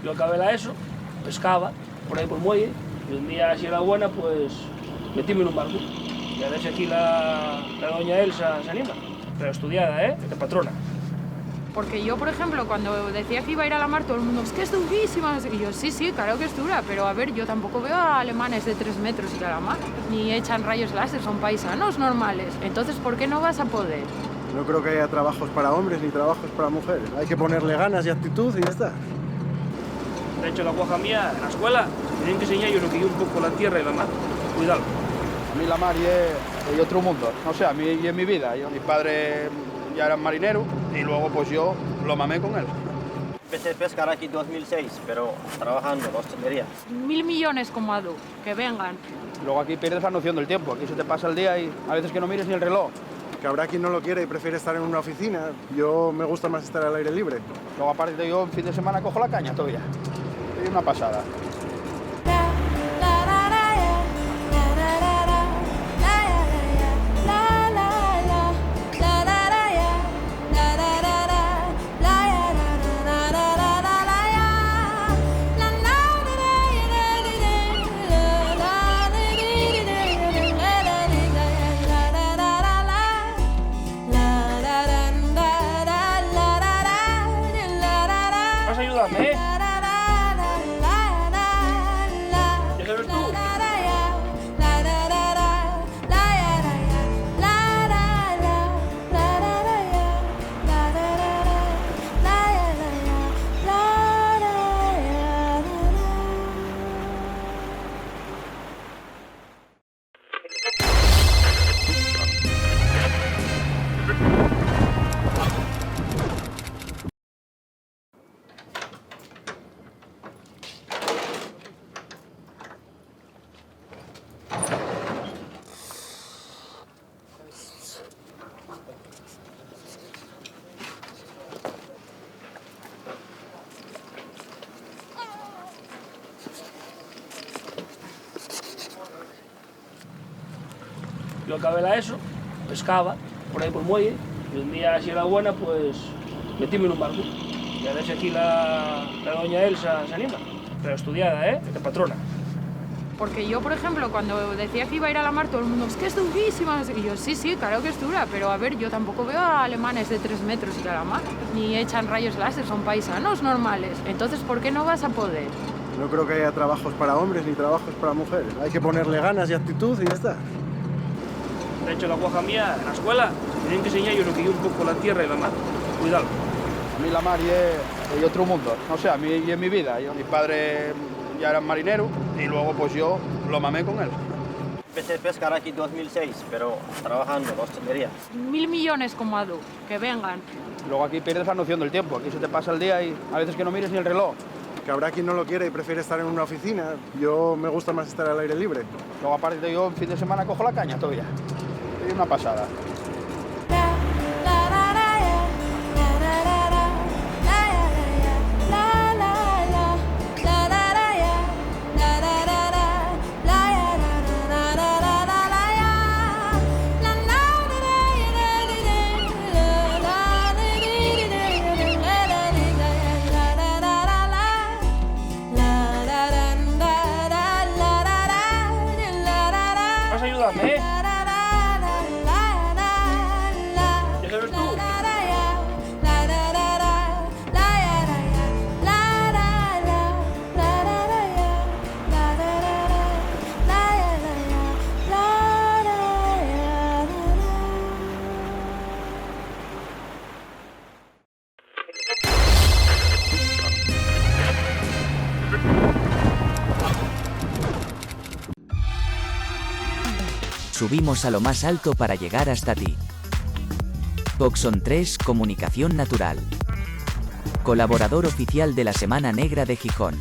Yo acabé la ESO, pescaba por ahí por el muelle, y un día, si era buena, pues metíme en un barco. Y a ver si aquí la doña Elsa se anima. Pero estudiada, de patrona. Porque yo, por ejemplo, cuando decía que iba a ir a la mar, todo el mundo, es que es durísima, no sé qué. Y yo, sí, claro que es dura, pero a ver, yo tampoco veo a alemanes de 3 metros ir a la mar, ni echan rayos láser, son paisanos normales. Entonces, ¿por qué no vas a poder? No creo que haya trabajos para hombres ni trabajos para mujeres. Hay que ponerle ganas y actitud y ya está. De hecho, la guaja mía, en la escuela, tienen que enseñar yo lo que yo un poco la tierra y la mar. Cuidado. A mí la mar es otro mundo. No sé, a mí y en mi vida. Mi padre ya era marinero y luego pues yo lo mamé con él. Empecé a pescar aquí en 2006, pero trabajando en la hostelería. 1.000 millones como Adu, que vengan. Luego aquí pierdes la noción del tiempo. Aquí se te pasa el día y a veces que no mires ni el reloj. Que habrá quien no lo quiere y prefiere estar en una oficina. Yo me gusta más estar al aire libre. Luego aparte yo en fin de semana cojo la caña todavía. Es una pasada. Vas a ayudarme, ¿Ya sabes tú? Yo acabé la ESO, pescaba por ahí por el muelle, y un día, si era buena, pues metíme en un barco. Y a ver si aquí la doña Elsa se anima. Pero estudiada, de patrona. Porque yo, por ejemplo, cuando decía que iba a ir a la mar, todo el mundo, es que es durísima, no sé qué. Y yo, sí, claro que es dura, pero a ver, yo tampoco veo a alemanes de 3 metros ir a la mar, ni echan rayos láser, son paisanos normales. Entonces, ¿por qué no vas a poder? No creo que haya trabajos para hombres ni trabajos para mujeres. Hay que ponerle ganas y actitud y ya está. De hecho, la guaja mía, en la escuela, tienen que enseñar yo lo que yo un poco la tierra y la mar. Cuidado. A mí la mar es otro mundo. No sé, a mí y en mi vida. Mi padre ya era marinero y luego pues yo lo mamé con él. Empecé a pescar aquí en 2006, pero trabajando en la hostelería. 1.000 millones como Adu, que vengan. Luego aquí pierdes la noción del tiempo. Aquí se te pasa el día y a veces que no mires ni el reloj. Que habrá quien no lo quiere y prefiere estar en una oficina. Yo me gusta más estar al aire libre. Luego aparte yo en fin de semana cojo la caña todavía. Es una pasada. Vas a ayudarme, ¿Ya sabes tú? Subimos a lo más alto para llegar hasta ti. Boxon 3 Comunicación Natural. Colaborador oficial de la Semana Negra de Gijón.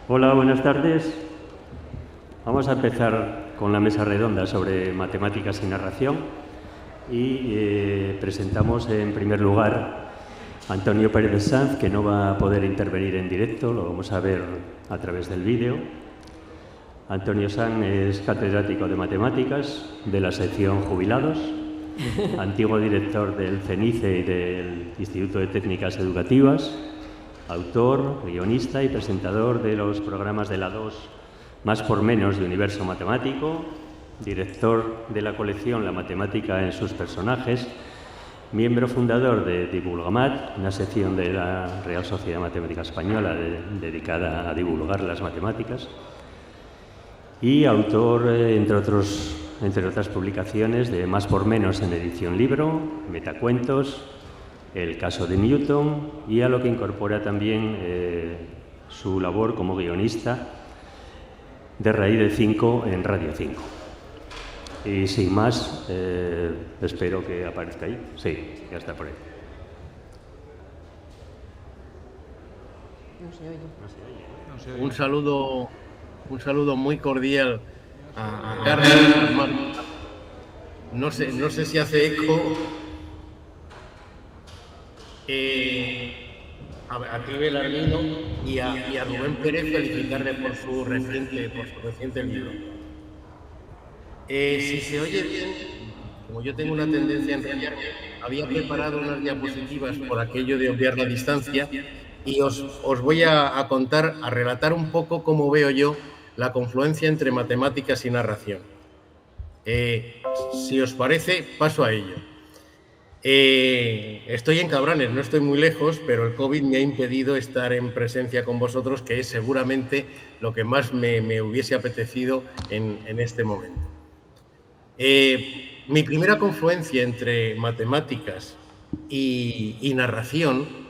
Hola, buenas tardes. Vamos a empezar con la mesa redonda sobre matemáticas y narración y presentamos en primer lugar a Antonio Pérez de Sanz, que no va a poder intervenir en directo, lo vamos a ver a través del vídeo. Antonio San es catedrático de matemáticas de la sección Jubilados, antiguo director del CENICE y del Instituto de Técnicas Educativas, autor, guionista y presentador de los programas de la 2 Más por Menos de Universo Matemático, director de la colección La Matemática en sus personajes, miembro fundador de Divulgamat, una sección de la Real Sociedad Matemática Española dedicada a divulgar las matemáticas, y autor, entre otras publicaciones, de Más por Menos en edición libro, Metacuentos, El caso de Newton, y a lo que incorpora también su labor como guionista de Raíz de 5 en Radio 5. Y sin más, espero que aparezca ahí. Sí, ya está por ahí. No se oye. Un saludo muy cordial a Carlos. No sé si hace eco. A Clive Larmino y a Rubén Pérez felicitarle por su reciente libro. Si se oye bien, como yo tengo una tendencia a enrollarme, había preparado unas diapositivas por aquello de obviar la distancia y os voy a contar, a relatar un poco cómo veo yo la confluencia entre matemáticas y narración. Si os parece, paso a ello. Estoy en Cabranes, no estoy muy lejos, pero el COVID me ha impedido estar en presencia con vosotros, que es seguramente lo que más me hubiese apetecido en este momento. Mi primera confluencia entre matemáticas y narración,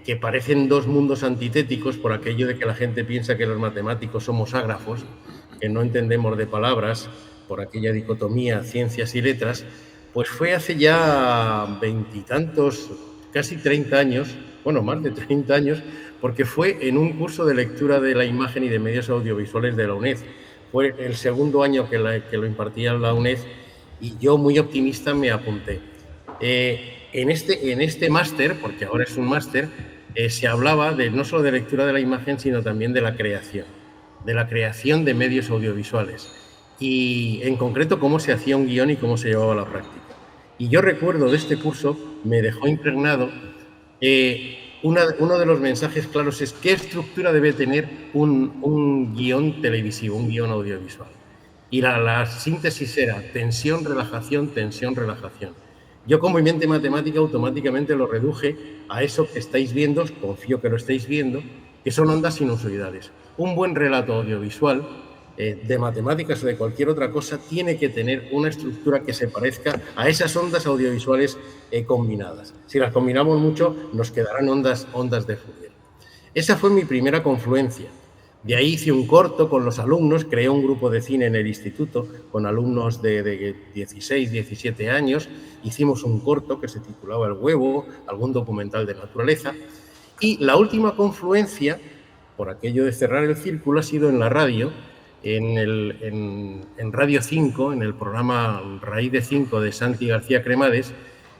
que parecen dos mundos antitéticos por aquello de que la gente piensa que los matemáticos somos ágrafos, que no entendemos de palabras, por aquella dicotomía ciencias y letras, pues fue hace ya veintitantos, casi 30 años, bueno, más de 30 años, porque fue en un curso de lectura de la imagen y de medios audiovisuales de la UNED. Fue el segundo año que lo impartía la UNED y yo, muy optimista, me apunté. En este máster, porque ahora es un máster, se hablaba no solo de lectura de la imagen, sino también de la creación de medios audiovisuales y, en concreto, cómo se hacía un guión y cómo se llevaba a la práctica. Y yo recuerdo de este curso, me dejó impregnado, uno de los mensajes claros es qué estructura debe tener un guión televisivo, un guión audiovisual. Y la síntesis era tensión, relajación, tensión, relajación. Yo, como mente matemática, automáticamente lo reduje a eso que estáis viendo, confío que lo estáis viendo, que son ondas sinusoidales. Un buen relato audiovisual de matemáticas o de cualquier otra cosa tiene que tener una estructura que se parezca a esas ondas audiovisuales combinadas. Si las combinamos mucho, nos quedarán ondas de Fourier. Esa fue mi primera confluencia. De ahí hice un corto con los alumnos, creé un grupo de cine en el instituto con alumnos de 16, 17 años. Hicimos un corto que se titulaba El huevo, algún documental de naturaleza. Y la última confluencia, por aquello de cerrar el círculo, ha sido en la radio, en Radio 5, en el programa Raíz de 5 de Santi García Cremades.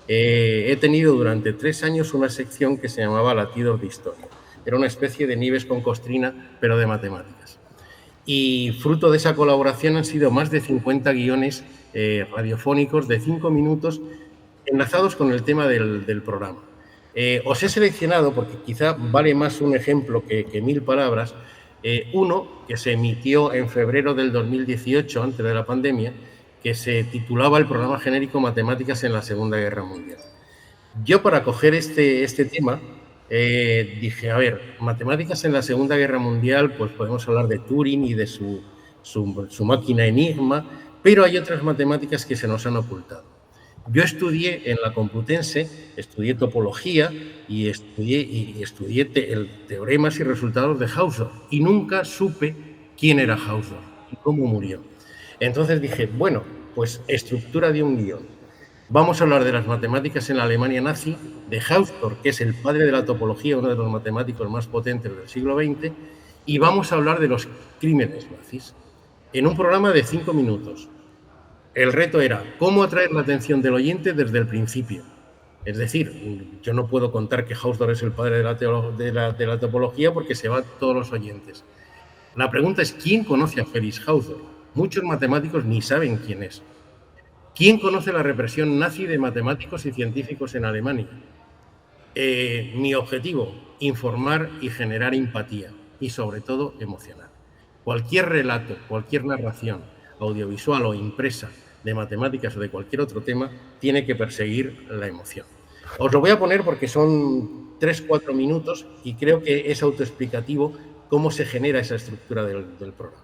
He tenido durante 3 años una sección que se llamaba Latidos de Historia. Era una especie de Nieves con Costrina, pero de matemáticas. Y fruto de esa colaboración han sido más de 50 guiones radiofónicos de 5 minutos enlazados con el tema del programa. Os he seleccionado, porque quizá vale más un ejemplo que 1000 palabras, uno que se emitió en febrero del 2018, antes de la pandemia, que se titulaba el programa genérico Matemáticas en la Segunda Guerra Mundial. Yo, para coger este tema, dije, a ver, matemáticas en la Segunda Guerra Mundial, pues podemos hablar de Turing y de su máquina Enigma, pero hay otras matemáticas que se nos han ocultado. Yo estudié en la Complutense, estudié topología y estudié teoremas y resultados de Hausdorff y nunca supe quién era Hausdorff y cómo murió. Entonces dije, bueno, pues estructura de un guión. Vamos a hablar de las matemáticas en la Alemania nazi, de Hausdorff, que es el padre de la topología, uno de los matemáticos más potentes del siglo XX, y vamos a hablar de los crímenes nazis, en un programa de 5 minutos. El reto era cómo atraer la atención del oyente desde el principio. Es decir, yo no puedo contar que Hausdorff es el padre de la topología porque se van todos los oyentes. La pregunta es, ¿quién conoce a Felix Hausdorff? Muchos matemáticos ni saben quién es. ¿Quién conoce la represión nazi de matemáticos y científicos en Alemania? Mi objetivo, informar y generar empatía y sobre todo emocionar. Cualquier relato, cualquier narración audiovisual o impresa de matemáticas o de cualquier otro tema tiene que perseguir la emoción. Os lo voy a poner porque son 3-4 minutos y creo que es autoexplicativo cómo se genera esa estructura del programa.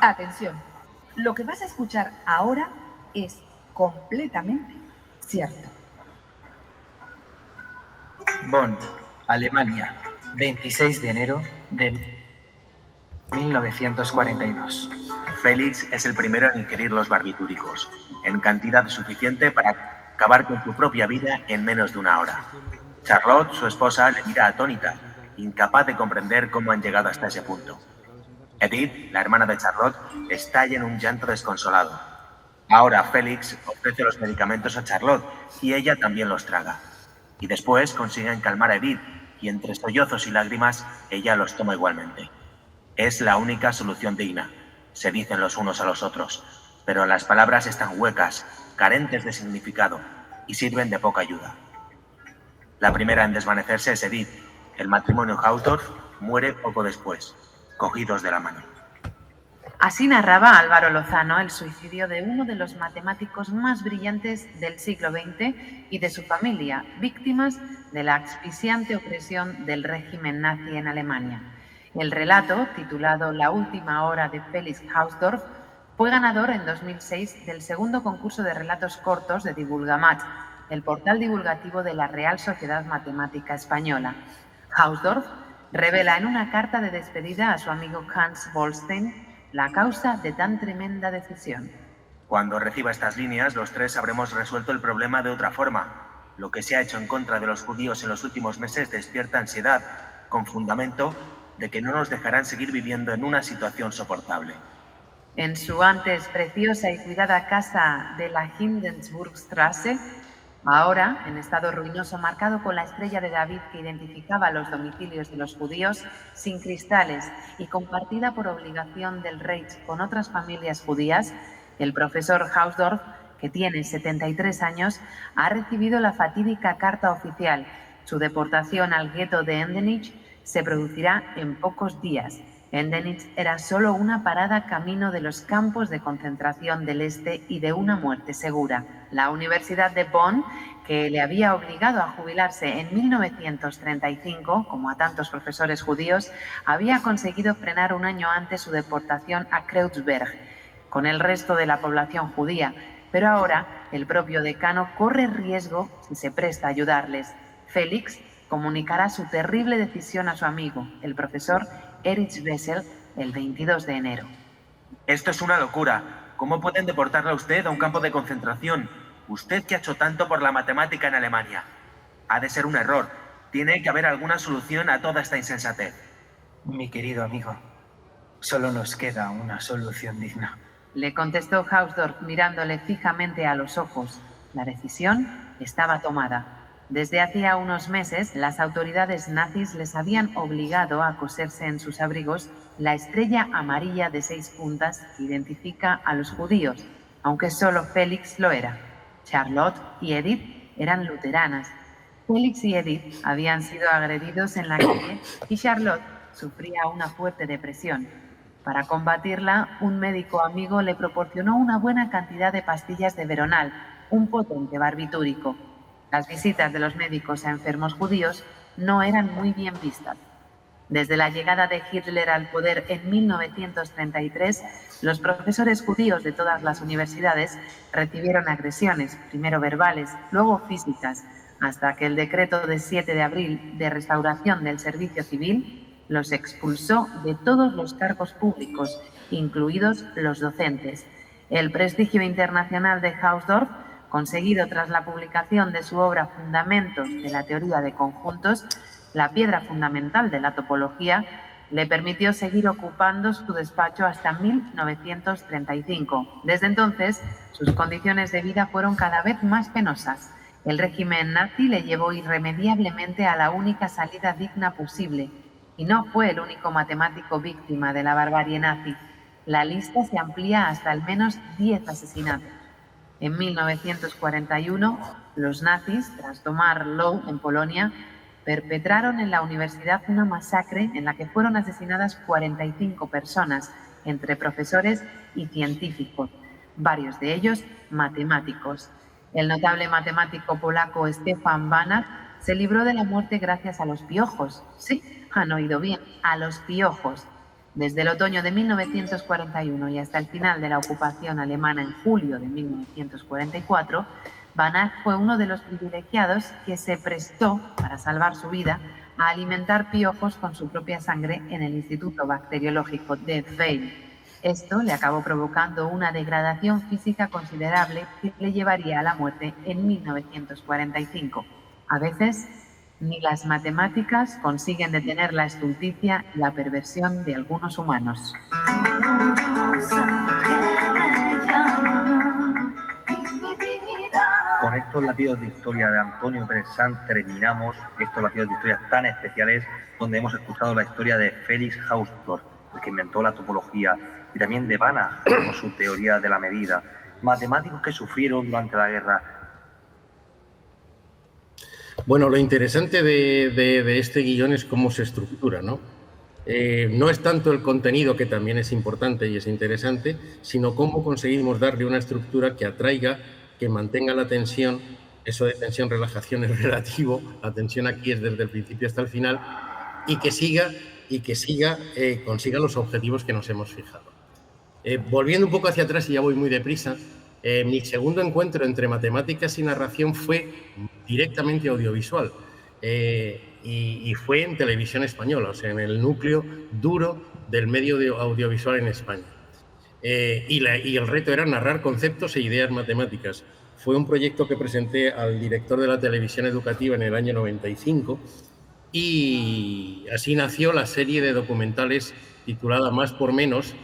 Atención, lo que vas a escuchar ahora es completamente cierto. Bonn, Alemania, 26 de enero de 1942. Félix es el primero en ingerir los barbitúricos, en cantidad suficiente para acabar con su propia vida en menos de una hora. Charlotte, su esposa, le mira atónita, incapaz de comprender cómo han llegado hasta ese punto. Edith, la hermana de Charlotte, estalla en un llanto desconsolado. Ahora Félix ofrece los medicamentos a Charlotte y ella también los traga. Y después consiguen calmar a Edith y entre sollozos y lágrimas ella los toma igualmente. Es la única solución digna, se dicen los unos a los otros, pero las palabras están huecas, carentes de significado y sirven de poca ayuda. La primera en desvanecerse es Edith. El matrimonio Hausdorff muere poco después, cogidos de la mano. Así narraba Álvaro Lozano el suicidio de uno de los matemáticos más brillantes del siglo XX y de su familia, víctimas de la asfixiante opresión del régimen nazi en Alemania. El relato, titulado La última hora de Felix Hausdorff, fue ganador en 2006 del segundo concurso de relatos cortos de Divulgamat, el portal divulgativo de la Real Sociedad Matemática Española. Hausdorff revela en una carta de despedida a su amigo Hans Wollstein la causa de tan tremenda decisión. Cuando reciba estas líneas, los tres habremos resuelto el problema de otra forma. Lo que se ha hecho en contra de los judíos en los últimos meses despierta ansiedad, con fundamento de que no nos dejarán seguir viviendo en una situación soportable. En su antes preciosa y cuidada casa de la Hindenburgstraße, ahora en estado ruinoso marcado con la estrella de David que identificaba los domicilios de los judíos, sin cristales y compartida por obligación del Reich con otras familias judías, el profesor Hausdorff, que tiene 73 años, ha recibido la fatídica carta oficial. Su deportación al gueto de Endenich se producirá en pocos días. Endenich era solo una parada camino de los campos de concentración del Este y de una muerte segura. La Universidad de Bonn, que le había obligado a jubilarse en 1935, como a tantos profesores judíos, había conseguido frenar un año antes su deportación a Kreuzberg, con el resto de la población judía, pero ahora el propio decano corre riesgo si se presta a ayudarles. Félix comunicará su terrible decisión a su amigo, el profesor Erich Bessel, el 22 de enero. Esto es una locura. ¿Cómo pueden deportarle a usted a un campo de concentración? Usted que ha hecho tanto por la matemática en Alemania. Ha de ser un error. Tiene que haber alguna solución a toda esta insensatez. Mi querido amigo, solo nos queda una solución digna. Le contestó Hausdorff mirándole fijamente a los ojos. La decisión estaba tomada. Desde hacía unos meses, las autoridades nazis les habían obligado a coserse en sus abrigos la estrella amarilla de 6 puntas que identifica a los judíos, aunque solo Félix lo era. Charlotte y Edith eran luteranas. Félix y Edith habían sido agredidos en la calle y Charlotte sufría una fuerte depresión. Para combatirla, un médico amigo le proporcionó una buena cantidad de pastillas de Veronal, un potente barbitúrico. Las visitas de los médicos a enfermos judíos no eran muy bien vistas. Desde la llegada de Hitler al poder en 1933, los profesores judíos de todas las universidades recibieron agresiones, primero verbales, luego físicas, hasta que el decreto de 7 de abril de restauración del servicio civil los expulsó de todos los cargos públicos, incluidos los docentes. El prestigio internacional de Hausdorff, conseguido tras la publicación de su obra Fundamentos de la teoría de conjuntos, la piedra fundamental de la topología, le permitió seguir ocupando su despacho hasta 1935. Desde entonces, sus condiciones de vida fueron cada vez más penosas El régimen nazi le llevó irremediablemente a la única salida digna posible, y no fue el único matemático víctima de la barbarie nazi. La lista se amplía hasta al menos 10 asesinatos. En 1941, los nazis, tras tomar Lwów en Polonia, perpetraron en la universidad una masacre en la que fueron asesinadas 45 personas, entre profesores y científicos, varios de ellos matemáticos. El notable matemático polaco Stefan Banach se libró de la muerte gracias a los piojos. Sí, han oído bien, a los piojos. Desde el otoño de 1941 y hasta el final de la ocupación alemana en julio de 1944, Banach fue uno de los privilegiados que se prestó, para salvar su vida, a alimentar piojos con su propia sangre en el Instituto Bacteriológico de Weil. Esto le acabó provocando una degradación física considerable que le llevaría a la muerte en 1945. A veces, ni las matemáticas consiguen detener la estulticia y la perversión de algunos humanos. Con estos latidos de historia de Antonio Pérez Sanz terminamos estos latidos de historia tan especiales donde hemos escuchado la historia de Felix Hausdorff, el que inventó la topología, y también de Banach con su teoría de la medida, matemáticos que sufrieron durante la guerra. Bueno, lo interesante de este guión es cómo se estructura, ¿no? No es tanto el contenido, que también es importante y es interesante, sino cómo conseguimos darle una estructura que atraiga, que mantenga la tensión. Eso de tensión-relajación es relativo, la tensión aquí es desde el principio hasta el final, y que consiga los objetivos que nos hemos fijado. Volviendo un poco hacia atrás, y ya voy muy deprisa, mi segundo encuentro entre matemáticas y narración fue directamente audiovisual, y fue en televisión española, o sea, en el núcleo duro del medio audiovisual en España. Y el reto era narrar conceptos e ideas matemáticas. Fue un proyecto que presenté al director de la televisión educativa en el año 95, y así nació la serie de documentales titulada Más por Menos,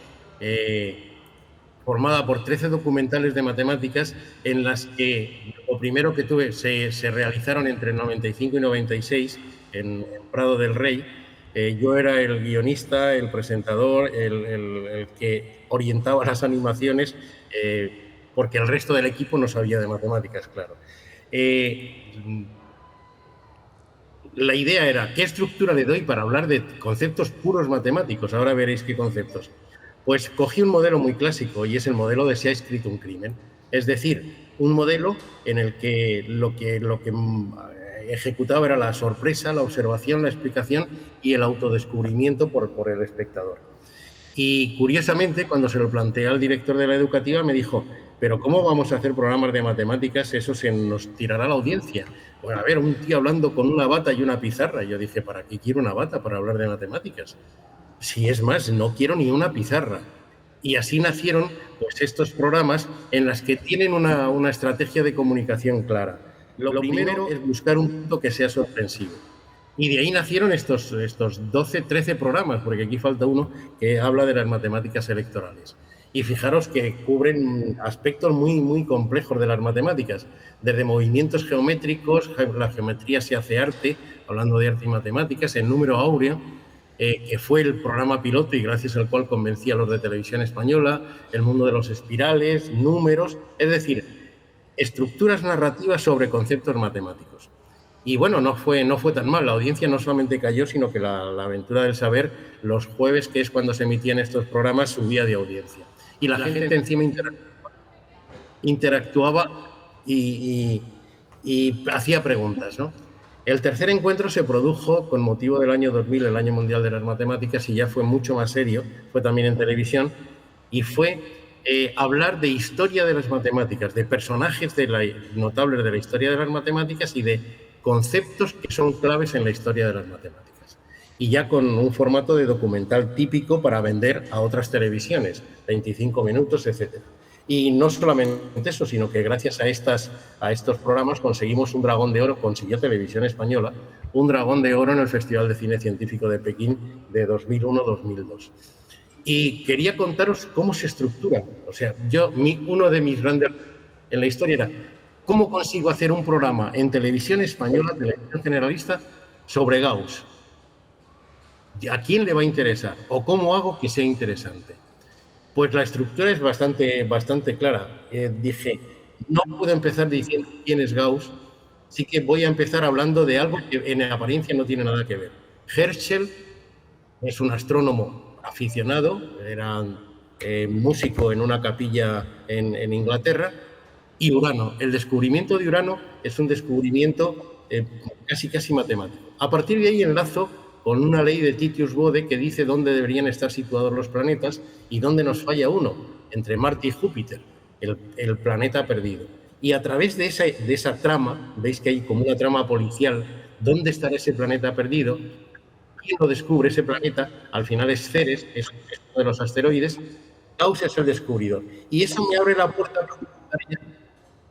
formada por 13 documentales de matemáticas, en las que lo primero que tuve se realizaron entre el 95 y 96 en Prado del Rey. Yo era el guionista, el presentador, el que orientaba las animaciones, porque el resto del equipo no sabía de matemáticas, claro. La idea era, ¿qué estructura le doy para hablar de conceptos puros matemáticos? Ahora veréis qué conceptos. Pues cogí un modelo muy clásico, y es el modelo de Se ha escrito un crimen. Es decir, un modelo en el que lo que ejecutaba era la sorpresa, la observación, la explicación y el autodescubrimiento por el espectador. Y curiosamente, cuando se lo planteé al director de la educativa, me dijo, pero ¿cómo vamos a hacer programas de matemáticas? Eso se nos tirará la audiencia. Bueno, a ver, un tío hablando con una bata y una pizarra. Yo dije, ¿para qué quiero una bata para hablar de matemáticas? Si es más, no quiero ni una pizarra. Y así nacieron pues, estos programas en los que tienen una estrategia de comunicación clara. Lo primero es buscar un punto que sea sorpresivo. Y de ahí nacieron estos 12, 13 programas, porque aquí falta uno que habla de las matemáticas electorales. Y fijaros que cubren aspectos muy, muy complejos de las matemáticas, desde movimientos geométricos, la geometría se hace arte, hablando de arte y matemáticas, el número áureo, que fue el programa piloto y gracias al cual convencí a los de Televisión Española, el mundo de los espirales, números, es decir, estructuras narrativas sobre conceptos matemáticos. Y bueno, no fue tan mal. La audiencia no solamente cayó, sino que la aventura del saber, los jueves, que es cuando se emitían estos programas, subía de audiencia. Y la gente encima interactuaba y hacía preguntas, ¿no? El tercer encuentro se produjo con motivo del año 2000, el Año Mundial de las Matemáticas, y ya fue mucho más serio, fue también en televisión, y fue hablar de historia de las matemáticas, de personajes notables de la historia de las matemáticas y de conceptos que son claves en la historia de las matemáticas. Y ya con un formato de documental típico para vender a otras televisiones, 25 minutos, etc. Y no solamente eso, sino que gracias a estos programas conseguimos un Dragón de Oro, consiguió Televisión Española, un Dragón de Oro en el Festival de Cine Científico de Pekín de 2001-2002. Y quería contaros cómo se estructura. O sea, uno de mis grandes en la historia era ¿cómo consigo hacer un programa en televisión española, televisión generalista, sobre Gauss? ¿A quién le va a interesar? ¿O cómo hago que sea interesante? Pues la estructura es bastante clara. Dije, no puedo empezar diciendo quién es Gauss, sí que voy a empezar hablando de algo que en apariencia no tiene nada que ver. Herschel es un astrónomo aficionado, era músico en una capilla en Inglaterra, y Urano. El descubrimiento de Urano es un descubrimiento casi matemático. A partir de ahí enlazo con una ley de Titius-Bode que dice dónde deberían estar situados los planetas y dónde nos falla uno, entre Marte y Júpiter, el planeta perdido. Y a través de esa trama, veis que hay como una trama policial, ¿dónde estará ese planeta perdido? ¿Quién lo descubre ese planeta? Al final es Ceres, es uno de los asteroides. Gauss es el descubridor. Y eso me abre la puerta para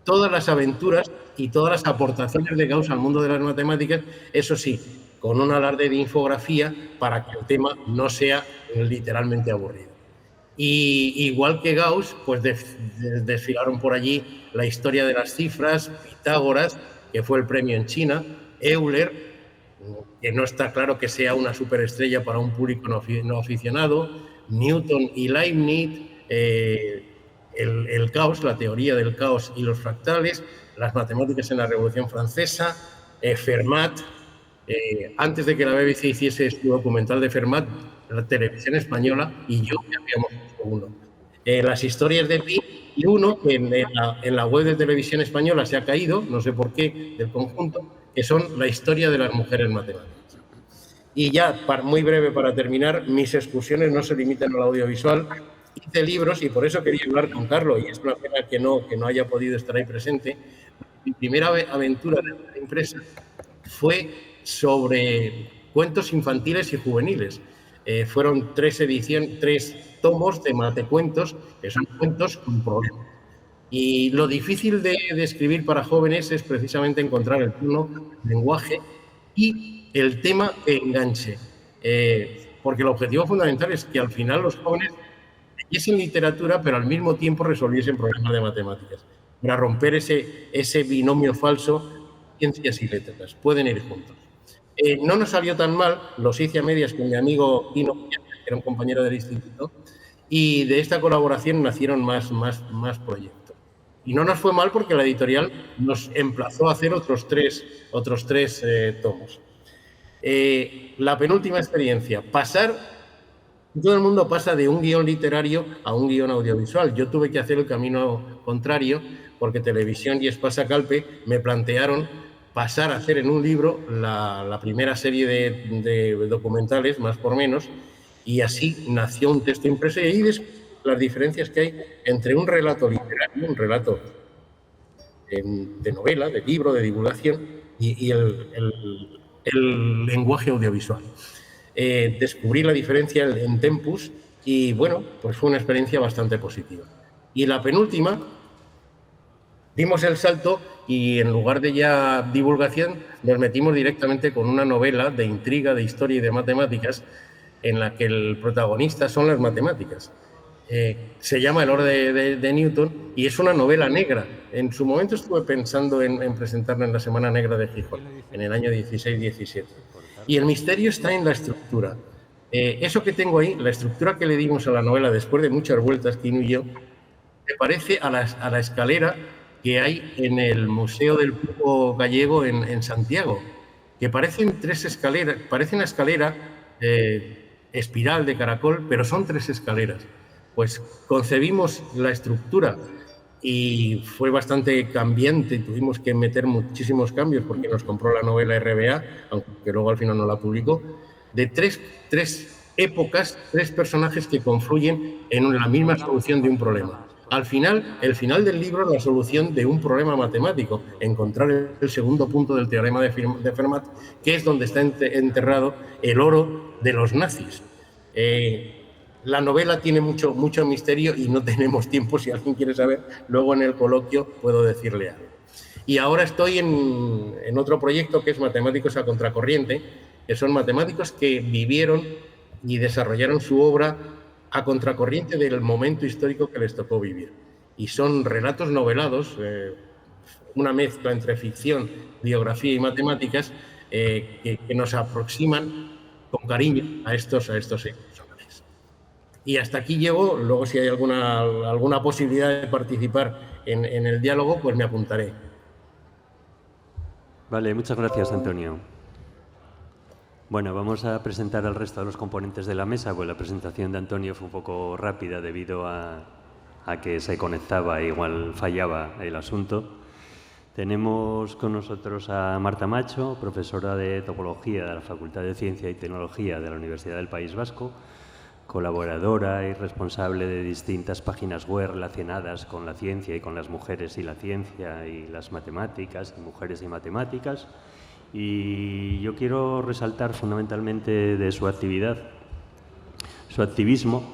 todas las aventuras y todas las aportaciones de Gauss al mundo de las matemáticas, eso sí, con un alarde de infografía para que el tema no sea literalmente aburrido. Y igual que Gauss, pues desfilaron por allí la historia de las cifras, Pitágoras, que fue el premio en China, Euler, que no está claro que sea una superestrella para un público no aficionado, Newton y Leibniz, el caos, la teoría del caos y los fractales, las matemáticas en la Revolución Francesa, Fermat. Antes de que la BBC hiciese su documental de Fermat, la televisión española y yo ya habíamos hecho uno. Las historias de Pi y uno que en la web de televisión española se ha caído, no sé por qué, del conjunto, que son la historia de las mujeres matemáticas. Y ya, muy breve para terminar, mis excursiones no se limitan al audiovisual. Hice libros y por eso quería hablar con Carlos, y es una pena que no haya podido estar ahí presente. Mi primera aventura de la empresa fue sobre cuentos infantiles y juveniles. Fueron 3 tomos de matecuentos, que son cuentos con problemas. Y lo difícil de escribir para jóvenes es precisamente encontrar el tono, el lenguaje y el tema que enganche. Porque el objetivo fundamental es que al final los jóvenes leyesen literatura, pero al mismo tiempo resolviesen problemas de matemáticas. Para romper ese binomio falso, ciencias y letras. Pueden ir juntos. No nos salió tan mal, los hice a medias con mi amigo Pino, que era un compañero del instituto, y de esta colaboración nacieron más proyectos. Y no nos fue mal porque la editorial nos emplazó a hacer otros tres tomos. La penúltima experiencia, todo el mundo pasa de un guión literario a un guión audiovisual. Yo tuve que hacer el camino contrario porque Televisión y Espasa Calpe me plantearon pasar a hacer en un libro la primera serie de documentales, más por menos, y así nació un texto impreso y ahí las diferencias que hay entre un relato literario, un relato de novela, de libro, de divulgación y el lenguaje audiovisual. Descubrí la diferencia en Tempus y, bueno, pues fue una experiencia bastante positiva. Y la penúltima, dimos el salto y en lugar de ya divulgación nos metimos directamente con una novela de intriga, de historia y de matemáticas en la que el protagonista son las matemáticas. Se llama El orden de Newton y es una novela negra. En su momento estuve pensando en presentarla en la Semana Negra de Gijón, en el año 16-17. Y el misterio está en la estructura. Eso que tengo ahí, la estructura que le dimos a la novela después de muchas vueltas, Quino y yo, me parece a la escalera que hay en el Museo del Pueblo Gallego en Santiago, que parecen 3 escaleras, parece una escalera espiral de caracol, pero son 3 escaleras. Pues concebimos la estructura y fue bastante cambiante, tuvimos que meter muchísimos cambios porque nos compró la novela RBA, aunque luego al final no la publicó, de tres épocas, 3 personajes que confluyen en la misma solución de un problema. Al final, el final del libro es la solución de un problema matemático, encontrar el segundo punto del teorema de Fermat, que es donde está enterrado el oro de los nazis. La novela tiene mucho misterio y no tenemos tiempo. Si alguien quiere saber, luego en el coloquio puedo decirle algo. Y ahora estoy en otro proyecto que es Matemáticos a Contracorriente, que son matemáticos que vivieron y desarrollaron su obra a contracorriente del momento histórico que les tocó vivir. Y son relatos novelados, una mezcla entre ficción, biografía y matemáticas que nos aproximan con cariño a estos personajes. Y hasta aquí llego. Luego, si hay alguna posibilidad de participar en el diálogo, pues me apuntaré. Vale, muchas gracias, Antonio. Bueno, vamos a presentar al resto de los componentes de la mesa, pues la presentación de Antonio fue un poco rápida debido a que se conectaba e igual fallaba el asunto. Tenemos con nosotros a Marta Macho, profesora de Topología de la Facultad de Ciencia y Tecnología de la Universidad del País Vasco, colaboradora y responsable de distintas páginas web relacionadas con la ciencia y con las mujeres y la ciencia y las matemáticas, y mujeres y matemáticas. Y yo quiero resaltar fundamentalmente de su actividad, su activismo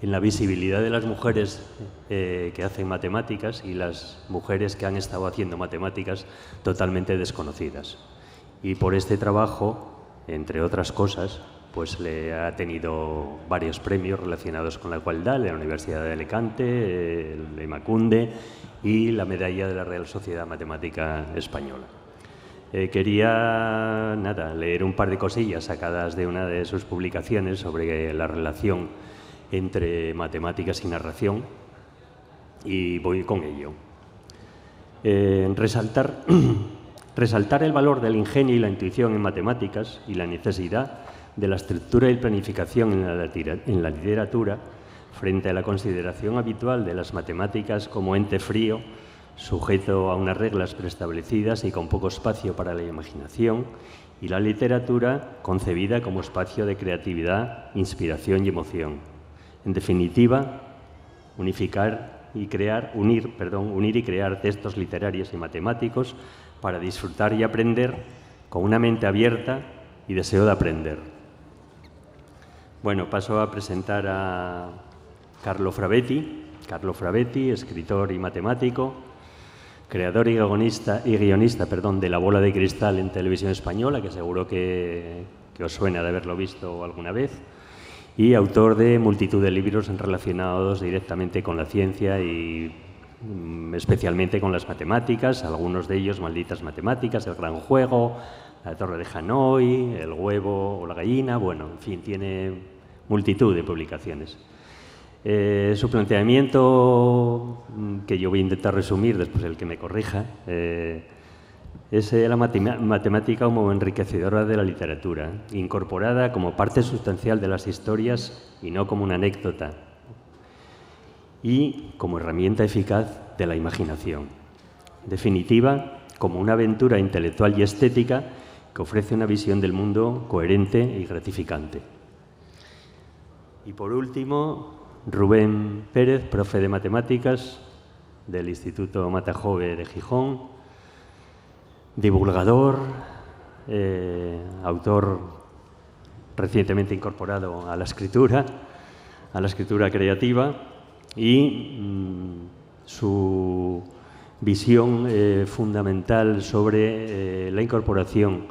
en la visibilidad de las mujeres que hacen matemáticas y las mujeres que han estado haciendo matemáticas totalmente desconocidas. Y por este trabajo, entre otras cosas, pues le ha tenido varios premios relacionados con la igualdad, la Universidad de Alicante, el Emakunde y la medalla de la Real Sociedad Matemática Española. Quería leer un par de cosillas sacadas de una de sus publicaciones sobre la relación entre matemáticas y narración, y voy con ello. Resaltar el valor del ingenio y la intuición en matemáticas y la necesidad de la estructura y planificación en la literatura frente a la consideración habitual de las matemáticas como ente frío, sujeto a unas reglas preestablecidas y con poco espacio para la imaginación, y la literatura concebida como espacio de creatividad, inspiración y emoción. En definitiva, unir y crear textos literarios y matemáticos para disfrutar y aprender con una mente abierta y deseo de aprender. Bueno, paso a presentar a Carlo Fravetti. Carlo Fravetti, escritor y matemático, creador y guionista de La bola de cristal en Televisión Española, que seguro que os suena de haberlo visto alguna vez, y autor de multitud de libros relacionados directamente con la ciencia y especialmente con las matemáticas, algunos de ellos Malditas Matemáticas, El Gran Juego, La Torre de Hanoi, El Huevo o la Gallina. Bueno, en fin, tiene multitud de publicaciones. Su planteamiento, que yo voy a intentar resumir, después el que me corrija, es la matemática como enriquecedora de la literatura, incorporada como parte sustancial de las historias y no como una anécdota, y como herramienta eficaz de la imaginación. En definitiva, como una aventura intelectual y estética que ofrece una visión del mundo coherente y gratificante. Y por último, Rubén Pérez, profe de matemáticas del Instituto Matajove de Gijón, divulgador, autor recientemente incorporado a la escritura creativa, y su visión fundamental sobre la incorporación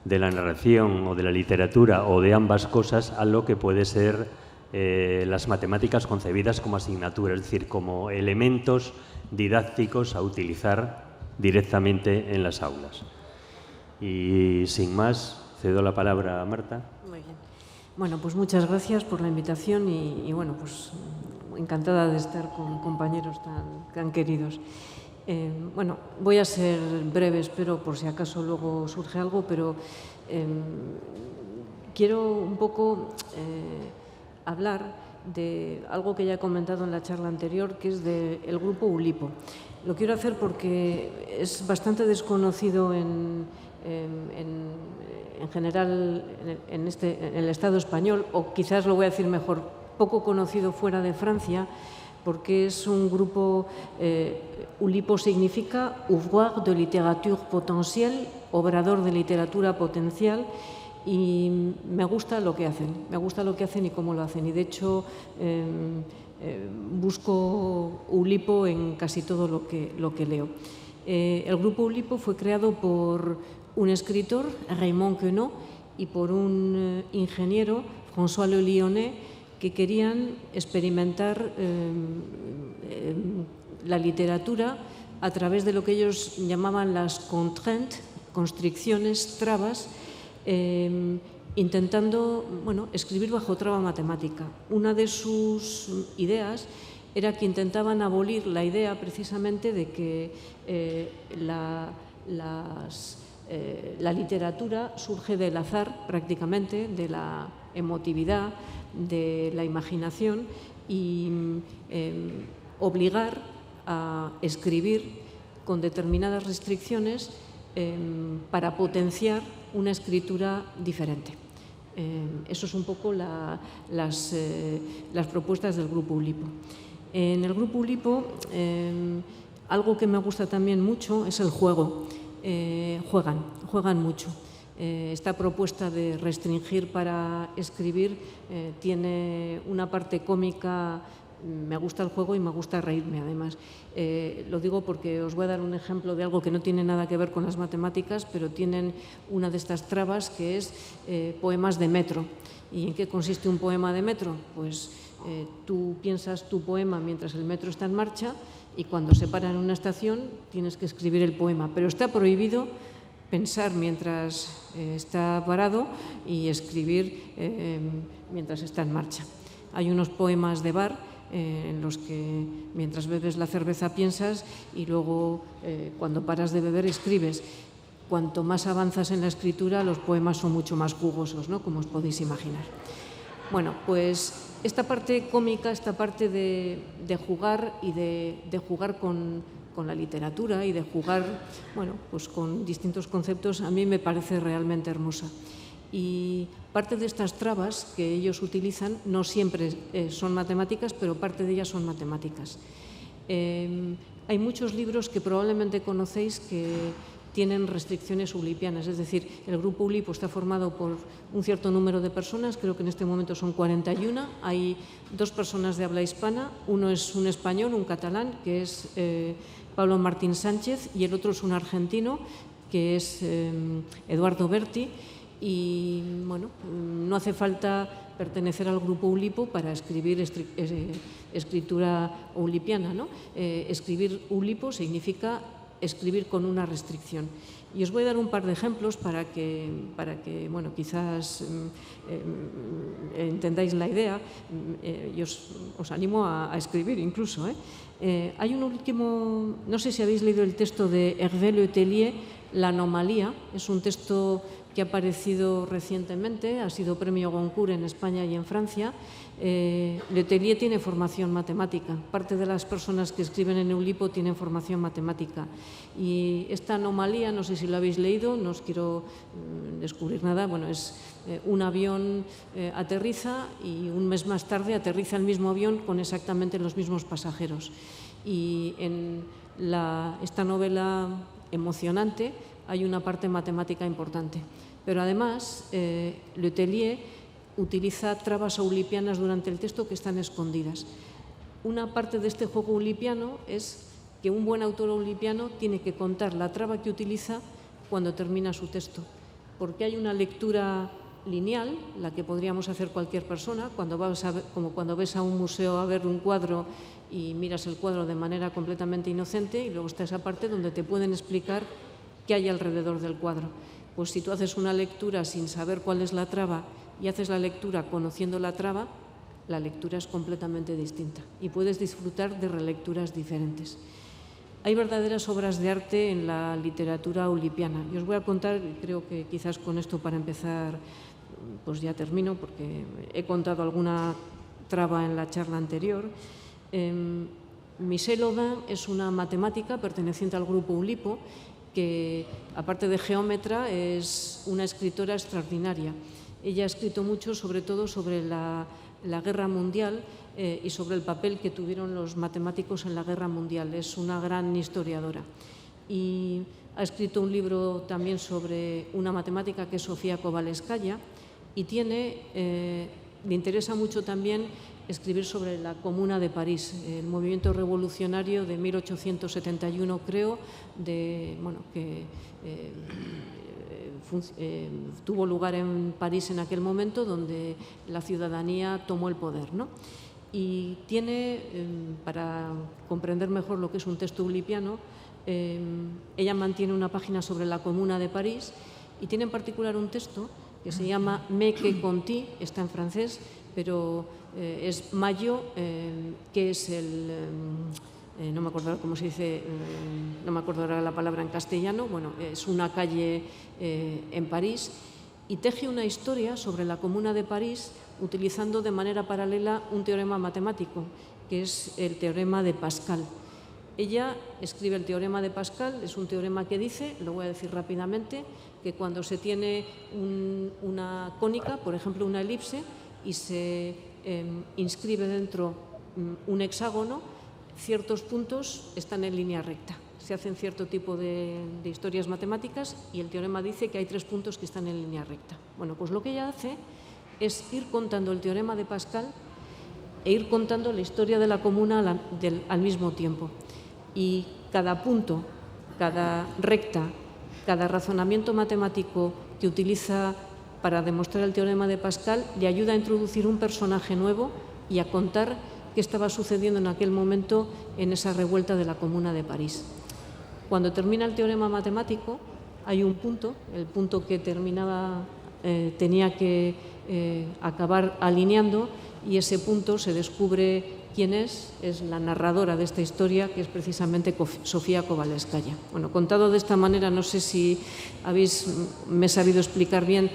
de la narración o de la literatura o de ambas cosas a lo que puede ser las matemáticas concebidas como asignatura, es decir, como elementos didácticos a utilizar directamente en las aulas. Y sin más, cedo la palabra a Marta. Muy bien. Bueno, pues muchas gracias por la invitación y bueno, pues encantada de estar con compañeros tan queridos. Bueno, voy a ser breve, espero, por si acaso luego surge algo, pero quiero un poco hablar de algo que ya he comentado en la charla anterior, que es del grupo Ulipo. Lo quiero hacer porque es bastante desconocido en general en el Estado español, o quizás lo voy a decir mejor, poco conocido fuera de Francia, porque es un grupo, Ulipo significa Ouvroir de littérature potentielle, obrador de literatura potencial, y me gusta lo que hacen y cómo lo hacen. Y de hecho busco Ulipo en casi todo lo que leo. El grupo Ulipo fue creado por un escritor, Raymond Queneau, y por un ingeniero, François Le Lyonnais, que querían experimentar la literatura a través de lo que ellos llamaban las contraintes, constricciones, trabas, intentando escribir bajo traba matemática. Una de sus ideas era que intentaban abolir la idea precisamente de que la literatura surge del azar prácticamente, de la emotividad, de la imaginación y obligar a escribir con determinadas restricciones para potenciar una escritura diferente. Eso es un poco las propuestas del Grupo Oulipo. En el Grupo Oulipo, algo que me gusta también mucho es el juego. Juegan mucho. Esta propuesta de restringir para escribir tiene una parte cómica. Me gusta el juego y me gusta reírme, además. Lo digo porque os voy a dar un ejemplo de algo que no tiene nada que ver con las matemáticas, pero tienen una de estas trabas que es poemas de metro. ¿Y en qué consiste un poema de metro? Pues tú piensas tu poema mientras el metro está en marcha y cuando se para en una estación tienes que escribir el poema. Pero está prohibido pensar mientras está parado y escribir mientras está en marcha. Hay unos poemas de bar en los que mientras bebes la cerveza piensas y luego cuando paras de beber escribes. Cuanto más avanzas en la escritura, los poemas son mucho más jugosos, ¿no? Como os podéis imaginar. Bueno, pues esta parte cómica, esta parte de jugar y de jugar con la literatura y de jugar pues con distintos conceptos, a mí me parece realmente hermosa. Y parte de estas trabas que ellos utilizan no siempre son matemáticas, pero parte de ellas son matemáticas. Hay muchos libros que probablemente conocéis que tienen restricciones oulipianas, es decir, el Grupo Oulipo está formado por un cierto número de personas, creo que en este momento son 41, hay 2 personas de habla hispana, uno es un español, un catalán, que es Pablo Martín Sánchez, y el otro es un argentino, que es Eduardo Berti. Y no hace falta pertenecer al Grupo Oulipo para escribir escritura oulipiana, ¿no? Escribir Oulipo significa escribir con una restricción. Y os voy a dar un par de ejemplos para que quizás entendáis la idea. Y os animo a escribir incluso. Hay un último, no sé si habéis leído el texto de Hervé Letellier, La anomalía. Es un texto que ha aparecido recientemente, ha sido premio Goncourt en España y en Francia. Letellier tiene formación matemática. Parte de las personas que escriben en Oulipo tienen formación matemática. Y esta anomalía, no sé si lo habéis leído, no os quiero descubrir nada, es un avión aterriza y un mes más tarde aterriza el mismo avión con exactamente los mismos pasajeros. Y en esta novela emocionante hay una parte matemática importante. Pero además, Letellier utiliza trabas oulipianas durante el texto que están escondidas. Una parte de este juego oulipiano es que un buen autor oulipiano tiene que contar la traba que utiliza cuando termina su texto, porque hay una lectura lineal, la que podríamos hacer cualquier persona, como cuando ves a un museo a ver un cuadro y miras el cuadro de manera completamente inocente, y luego está esa parte donde te pueden explicar qué hay alrededor del cuadro. Pues si tú haces una lectura sin saber cuál es la traba y haces la lectura conociendo la traba, la lectura es completamente distinta y puedes disfrutar de relecturas diferentes. Hay verdaderas obras de arte en la literatura oulipiana. Y os voy a contar, creo que quizás con esto para empezar, pues ya termino porque he contado alguna traba en la charla anterior. Michel Audin es una matemática perteneciente al Grupo Oulipo que, aparte de geómetra, es una escritora extraordinaria. Ella ha escrito mucho, sobre todo sobre la Guerra Mundial y sobre el papel que tuvieron los matemáticos en la Guerra Mundial. Es una gran historiadora. Y ha escrito un libro también sobre una matemática que es Sofía Kovalevskaya y le interesa mucho también escribir sobre la Comuna de París, el movimiento revolucionario de 1871, creo, que tuvo lugar en París en aquel momento, donde la ciudadanía tomó el poder, ¿no? Y tiene, para comprender mejor lo que es un texto oulipiano, ella mantiene una página sobre la Comuna de París y tiene en particular un texto que se llama Me que conti, está en francés, pero es Mayo, que es el... no me acuerdo cómo se dice, no me acuerdo ahora la palabra en castellano, bueno, es una calle en París, y teje una historia sobre la Comuna de París utilizando de manera paralela un teorema matemático, que es el teorema de Pascal. Ella escribe el teorema de Pascal, es un teorema que dice, lo voy a decir rápidamente, que cuando se tiene una cónica, por ejemplo una elipse, y se inscribe dentro un hexágono, ciertos puntos están en línea recta. Se hacen cierto tipo de historias matemáticas y el teorema dice que hay 3 puntos que están en línea recta. Bueno, pues lo que ella hace es ir contando el teorema de Pascal e ir contando la historia de la comuna al mismo tiempo. Y cada punto, cada recta, cada razonamiento matemático que utiliza para demostrar el teorema de Pascal le ayuda a introducir un personaje nuevo y a contar qué estaba sucediendo en aquel momento en esa revuelta de la Comuna de París. Cuando termina el teorema matemático, hay un punto, el punto que terminaba, tenía que acabar alineando, y ese punto se descubre quién es la narradora de esta historia, que es precisamente Sofía Kovalevskaya. Bueno, contado de esta manera, no sé si me he sabido explicar bien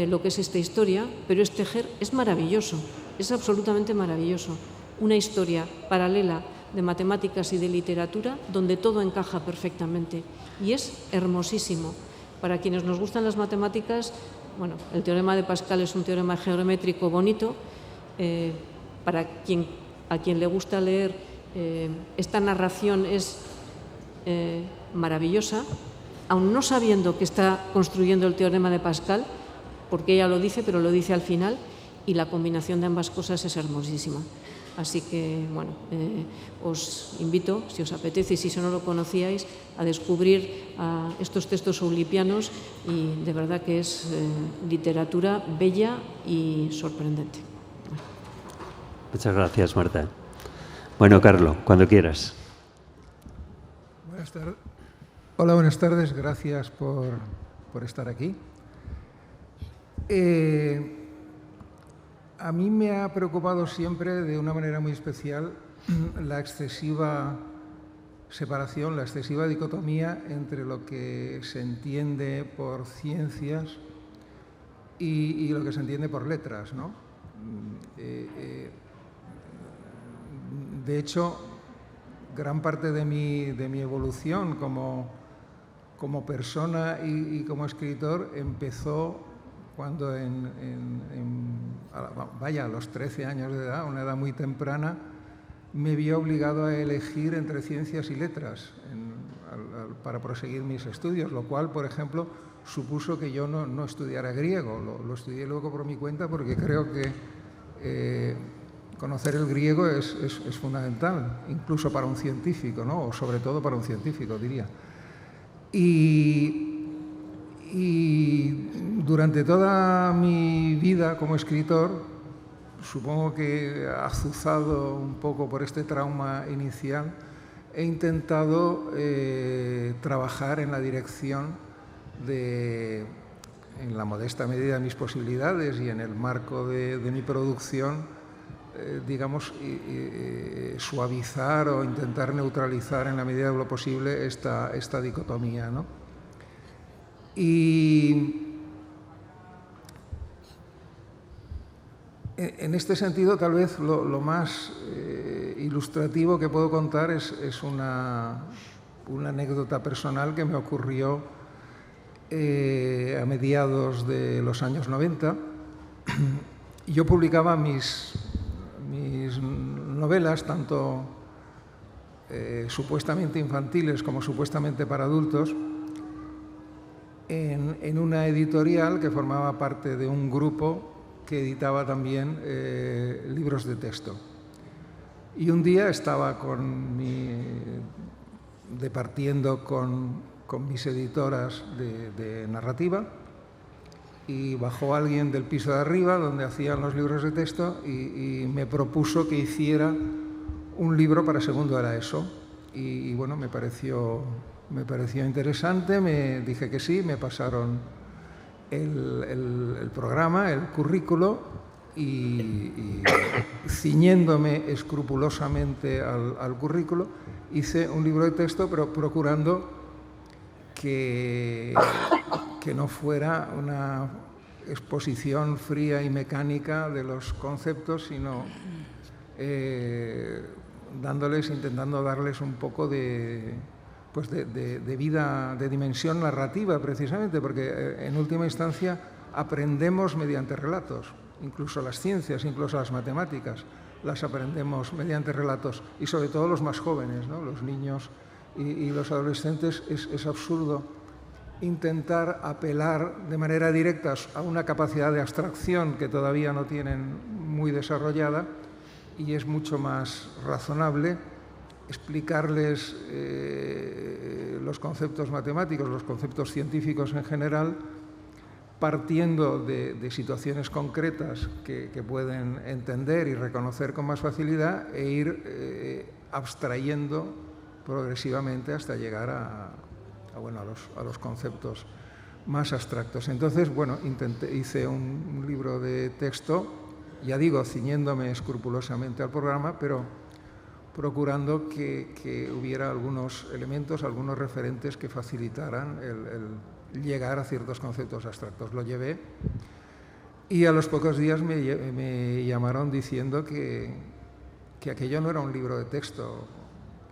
lo que es esta historia, pero este tejer es maravilloso, es absolutamente maravilloso. Una historia paralela de matemáticas y de literatura donde todo encaja perfectamente y es hermosísimo. Para quienes nos gustan las matemáticas, bueno, el teorema de Pascal es un teorema geométrico bonito. A quien le gusta leer, esta narración es maravillosa, aun no sabiendo que está construyendo el teorema de Pascal, porque ella lo dice, pero lo dice al final, y la combinación de ambas cosas es hermosísima. Así que, bueno, os invito, si os apetece y si no lo conocíais, a descubrir estos textos eulipianos, y de verdad que es literatura bella y sorprendente. Muchas gracias, Marta. Bueno, Carlos, cuando quieras. Buenas tardes. Hola, buenas tardes. Gracias por estar aquí. A mí me ha preocupado siempre, de una manera muy especial, la excesiva separación, la excesiva dicotomía entre lo que se entiende por ciencias y lo que se entiende por letras, ¿no? De hecho, gran parte de mi evolución como persona y como escritor empezó cuando a los 13 años de edad, una edad muy temprana, me vi obligado a elegir entre ciencias y letras para proseguir mis estudios, lo cual, por ejemplo, supuso que yo no estudiara griego. Lo estudié luego por mi cuenta, porque creo que conocer el griego es fundamental, incluso para un científico, ¿no? O sobre todo para un científico, diría. Y durante toda mi vida como escritor, supongo que azuzado un poco por este trauma inicial, he intentado trabajar en la dirección en la modesta medida de mis posibilidades y en el marco de mi producción, digamos, suavizar o intentar neutralizar en la medida de lo posible esta dicotomía, ¿no? Y en este sentido, tal vez lo más ilustrativo que puedo contar es una anécdota personal que me ocurrió a mediados de los años 90. Yo publicaba mis novelas, tanto supuestamente infantiles como supuestamente para adultos, en una editorial que formaba parte de un grupo que editaba también libros de texto. Y un día estaba departiendo con mis editoras de narrativa, y bajó alguien del piso de arriba, donde hacían los libros de texto, y me propuso que hiciera un libro para segundo de la ESO. Y bueno, me pareció Me pareció interesante, me dije que sí, me pasaron el programa, el currículo, y ciñéndome escrupulosamente al currículo, hice un libro de texto, pero procurando que no fuera una exposición fría y mecánica de los conceptos, sino intentando darles un poco de vida, de dimensión narrativa, precisamente, porque en última instancia aprendemos mediante relatos, incluso las ciencias, incluso las matemáticas, las aprendemos mediante relatos, y sobre todo los más jóvenes, ¿no? Los niños y los adolescentes. Es absurdo intentar apelar de manera directa a una capacidad de abstracción que todavía no tienen muy desarrollada, y es mucho más razonable explicarles los conceptos matemáticos, los conceptos científicos en general, partiendo de situaciones concretas que pueden entender y reconocer con más facilidad, e ir abstrayendo progresivamente hasta llegar a los conceptos más abstractos. Entonces, bueno, hice un libro de texto, ya digo, ciñéndome escrupulosamente al programa, pero procurando que hubiera algunos elementos, algunos referentes que facilitaran el llegar a ciertos conceptos abstractos. Lo llevé y a los pocos días me llamaron diciendo que aquello no era un libro de texto,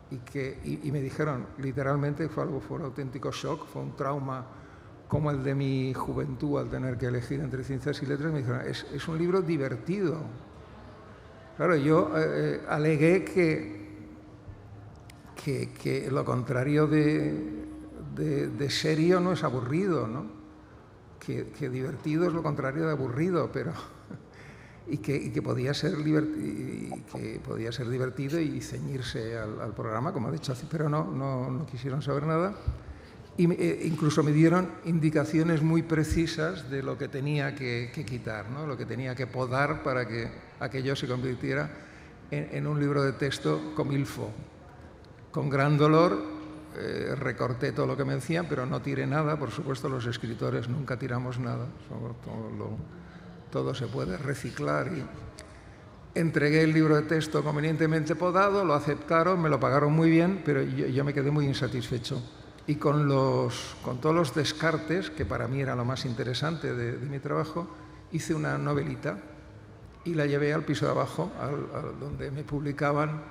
y me dijeron literalmente, fue un auténtico shock, fue un trauma como el de mi juventud al tener que elegir entre ciencias y letras. Me dijeron, es un libro divertido. Claro, yo alegué que lo contrario de serio no es aburrido, ¿no? Que divertido es lo contrario de aburrido, pero y que podía ser divertido y ceñirse al programa, como ha dicho, pero no quisieron saber nada. Incluso me dieron indicaciones muy precisas de lo que tenía que quitar, ¿no? Lo que tenía que podar para que aquello se convirtiera en un libro de texto comilfo. Con gran dolor recorté todo lo que me decían, pero no tiré nada. Por supuesto, los escritores nunca tiramos nada, todo se puede reciclar. Y entregué el libro de texto convenientemente podado, lo aceptaron, me lo pagaron muy bien, pero yo me quedé muy insatisfecho. Y con todos los descartes, que para mí era lo más interesante de mi trabajo, hice una novelita y la llevé al piso de abajo, donde me publicaban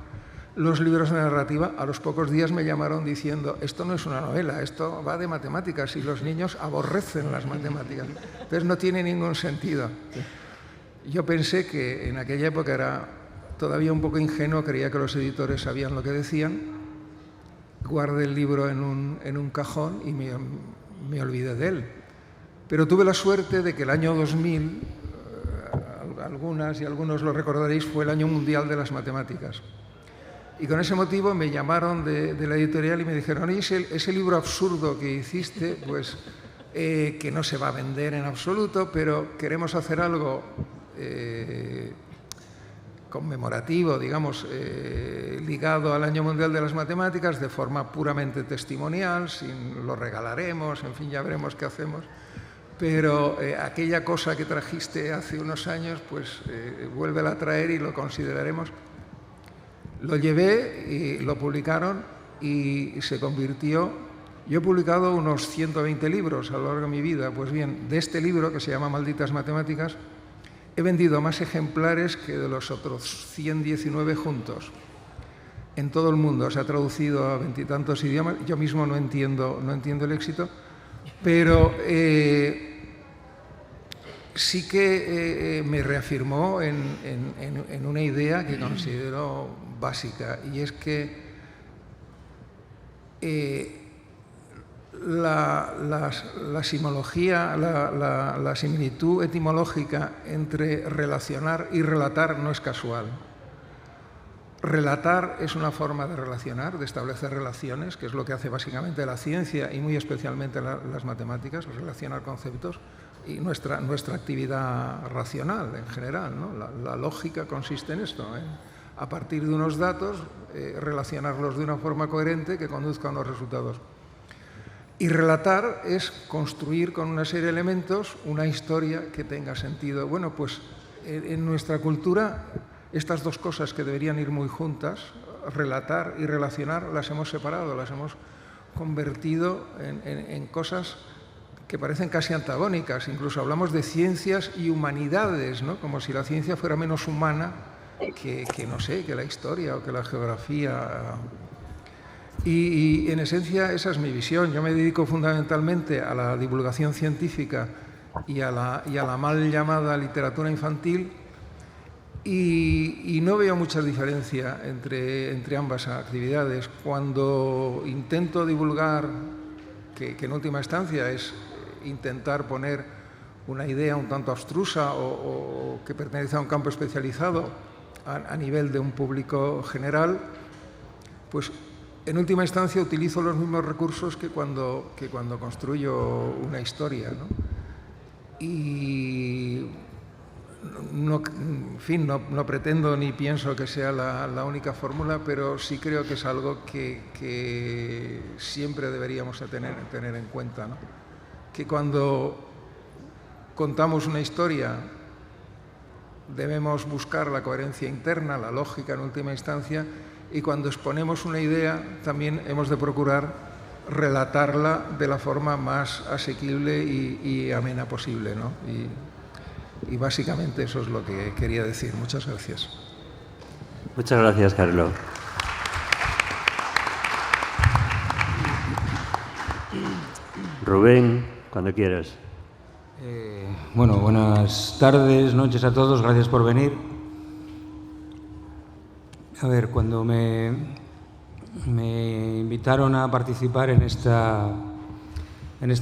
los libros de narrativa. A los pocos días me llamaron diciendo, esto no es una novela, esto va de matemáticas y los niños aborrecen las matemáticas, entonces no tiene ningún sentido. Yo pensé que en aquella época era todavía un poco ingenuo, creía que los editores sabían lo que decían. Guardé el libro en un cajón y me olvidé de él. Pero tuve la suerte de que el año 2000, algunas y algunos lo recordaréis, fue el año mundial de las matemáticas. Y con ese motivo me llamaron de la editorial y me dijeron, oye, ese libro absurdo que hiciste, pues que no se va a vender en absoluto, pero queremos hacer algo conmemorativo, digamos, ligado al Año Mundial de las Matemáticas, de forma puramente testimonial, lo regalaremos, en fin, ya veremos qué hacemos. Pero aquella cosa que trajiste hace unos años, pues vuélvela a traer y lo consideraremos. Lo llevé y lo publicaron y se convirtió... Yo he publicado unos 120 libros a lo largo de mi vida. Pues bien, de este libro, que se llama Malditas Matemáticas, he vendido más ejemplares que de los otros 119 juntos. En todo el mundo se ha traducido a 20 y tantos idiomas. Yo mismo no entiendo el éxito, pero sí que me reafirmó en una idea que considero básica, y es que la simología, la similitud etimológica entre relacionar y relatar no es casual. Relatar es una forma de relacionar, de establecer relaciones, que es lo que hace básicamente la ciencia y muy especialmente las matemáticas, relacionar conceptos, y nuestra actividad racional en general, ¿no? La lógica consiste en esto, a partir de unos datos relacionarlos de una forma coherente que conduzca a unos resultados. Y relatar es construir con una serie de elementos una historia que tenga sentido. Bueno, pues en nuestra cultura estas dos cosas que deberían ir muy juntas, relatar y relacionar, las hemos separado, las hemos convertido en cosas que parecen casi antagónicas. Incluso hablamos de ciencias y humanidades, ¿no? Como si la ciencia fuera menos humana que no sé, que la historia o que la geografía. Y en esencia esa es mi visión. Yo me dedico fundamentalmente a la divulgación científica y a la mal llamada literatura infantil, y no veo mucha diferencia entre ambas actividades. Cuando intento divulgar, que en última instancia es intentar poner una idea un tanto abstrusa o que pertenece a un campo especializado a nivel de un público general, pues en última instancia utilizo los mismos recursos que cuando construyo una historia, ¿no? Y no, en fin, no pretendo ni pienso que sea la única fórmula, pero sí creo que es algo que siempre deberíamos tener en cuenta, ¿no? Que cuando contamos una historia debemos buscar la coherencia interna, la lógica en última instancia, y cuando exponemos una idea también hemos de procurar relatarla de la forma más asequible y amena posible, ¿no? Y básicamente eso es lo que quería decir. Muchas gracias. Muchas gracias, Carlos. Rubén, cuando quieras. Bueno, buenas tardes, noches a todos, gracias por venir. A ver, cuando me invitaron a participar en esta